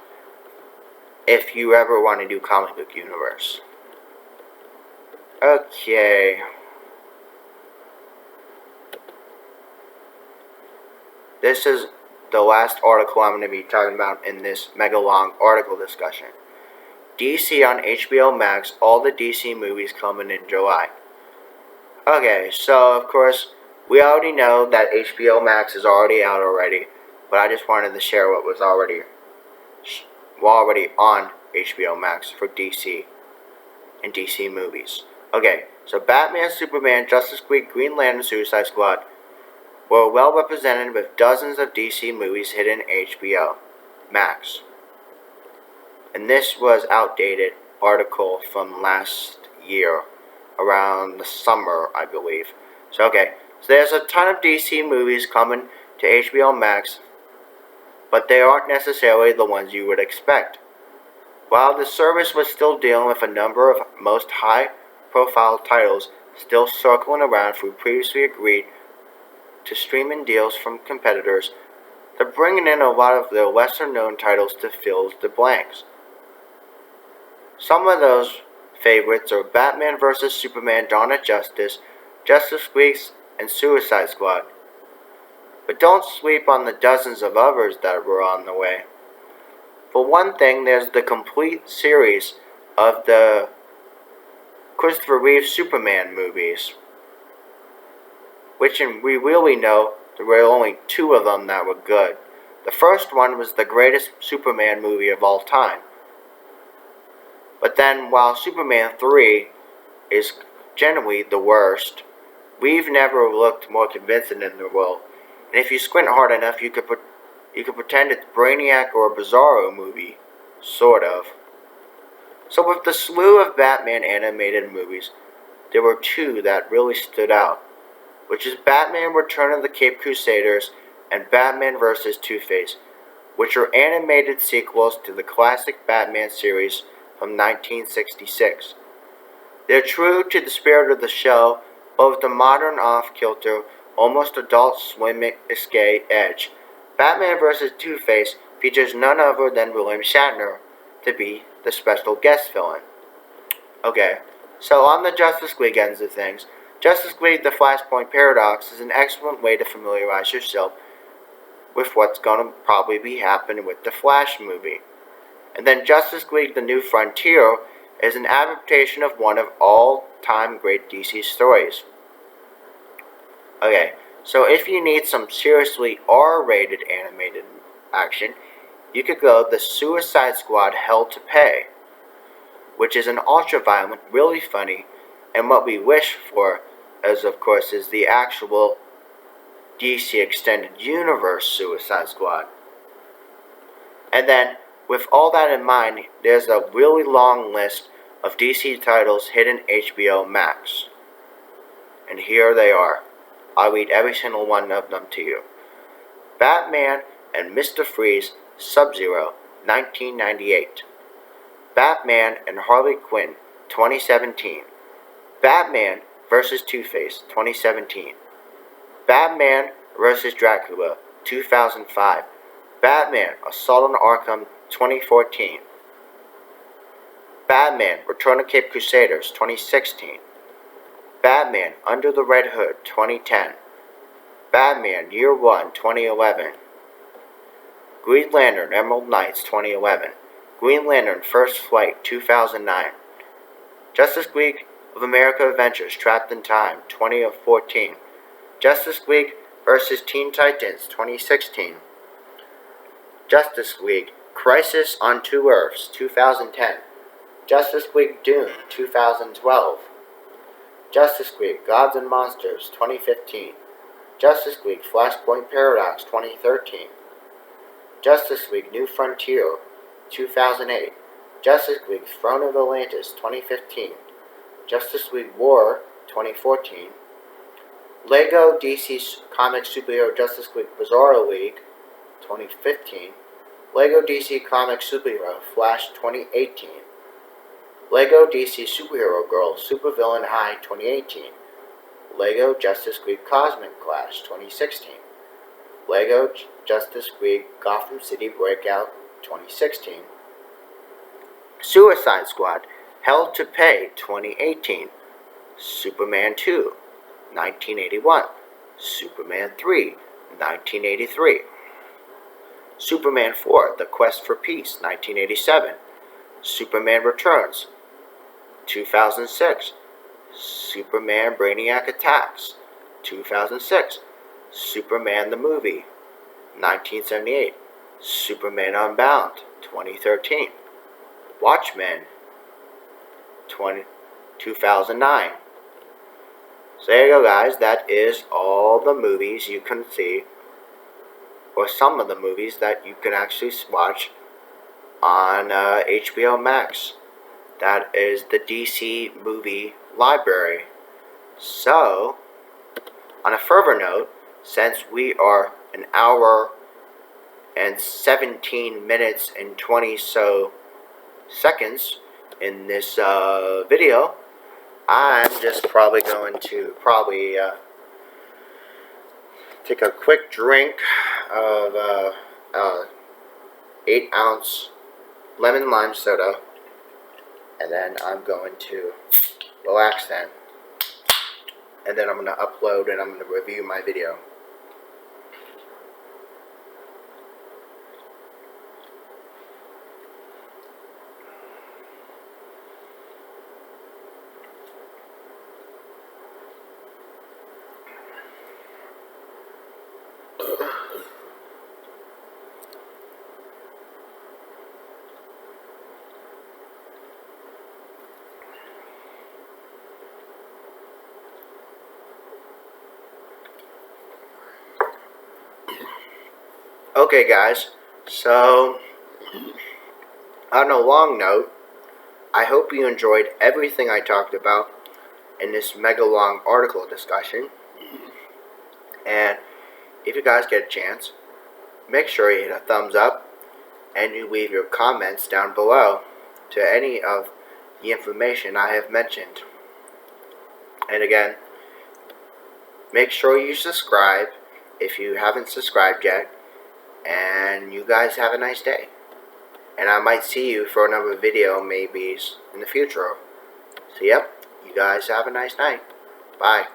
if you ever want to do comic book universe. Okay. This is the last article I'm going to be talking about in this mega long article discussion. DC on HBO Max, all the DC movies coming in July. Okay, so of course, we already know that HBO Max is already out already, but I just wanted to share what was already on HBO Max for DC and DC movies. Okay, so Batman, Superman, Justice League, Green Lantern, Suicide Squad were well represented with dozens of DC movies hitting HBO Max. And this was outdated article from last year, around the summer, I believe. So there's a ton of DC movies coming to HBO Max, but they aren't necessarily the ones you would expect. While the service was still dealing with a number of most high-profile titles still circling around through previously agreed to streaming deals from competitors, they're bringing in a lot of their lesser-known titles to fill the blanks. Some of those favorites are Batman vs. Superman: Dawn of Justice, Justice League, and Suicide Squad. But don't sleep on the dozens of others that were on the way. For one thing, there's the complete series of the Christopher Reeve Superman movies, which we really know there were only two of them that were good. The first one was the greatest Superman movie of all time. But then, while Superman 3 is generally the worst, Reeve never looked more convincing in the role. And if you squint hard enough, you could pretend it's Brainiac or a Bizarro movie, sort of. So with the slew of Batman animated movies, there were two that really stood out, which is Batman: Return of the Caped Crusaders and Batman vs. Two-Face, which are animated sequels to the classic Batman series from 1966. They're true to the spirit of the show, but with the modern off-kilter, almost Adult Swim-esque edge. Batman vs. Two-Face features none other than William Shatner to be the special guest villain. Okay, so on the Justice League ends of things, Justice League: The Flashpoint Paradox is an excellent way to familiarize yourself with what's going to probably be happening with the Flash movie. And then Justice League: The New Frontier is an adaptation of one of all-time great DC stories. Okay, so if you need some seriously R-rated animated action, you could go The Suicide Squad: Hell to Pay, which is an ultra-violent, really funny, and what we wish for, as of course, is the actual DC Extended Universe Suicide Squad. And then, with all that in mind, there's a really long list of DC titles hitting HBO Max. And here they are. I'll read every single one of them to you. Batman and Mr. Freeze: Sub-Zero, 1998. Batman and Harley Quinn, 2017. Batman vs. Two-Face, 2017. Batman vs. Dracula, 2005. Batman: Assault on Arkham, 2014. Batman: Return of Caped Crusaders, 2016. Batman Under the Red Hood 2010, Batman Year One 2011, Green Lantern Emerald Knights 2011, Green Lantern First Flight 2009, Justice League of America Adventures Trapped in Time 2014, Justice League vs. Teen Titans 2016, Justice League Crisis on Two Earths 2010, Justice League Dune 2012, Justice League Gods and Monsters 2015, Justice League Flashpoint Paradox 2013, Justice League New Frontier 2008, Justice League Throne of Atlantis 2015, Justice League War 2014, Lego DC Comics Superhero Justice League Bizarro League 2015, Lego DC Comics Superhero Flash 2018, Lego DC Superhero Girl Supervillain High 2018, Lego Justice League Cosmic Clash 2016, Lego Justice League Gotham City Breakout 2016, Suicide Squad Hell to Pay 2018, Superman 2 1981, Superman 3 1983, Superman 4 The Quest for Peace 1987, Superman Returns 2006, Superman Brainiac Attacks 2006, Superman the Movie 1978, Superman Unbound 2013, Watchmen 2009. So there you go, guys. That is all the movies you can see, or some of the movies that you can actually watch on HBO Max. That is the DC movie library. So, on a further note, since we are an hour and 17 minutes and 20 so seconds in this video, I'm just probably going to take a quick drink of 8-ounce lemon lime soda, and then I'm going to relax then, and then I'm going to upload and I'm going to review my video. Okay, guys, so on a long note, I hope you enjoyed everything I talked about in this mega long article discussion. And if you guys get a chance, make sure you hit a thumbs up and you leave your comments down below to any of the information I have mentioned. And again, make sure you subscribe if you haven't subscribed yet. And you guys have a nice day. And I might see you for another video maybe in the future. So yep, you guys have a nice night. Bye.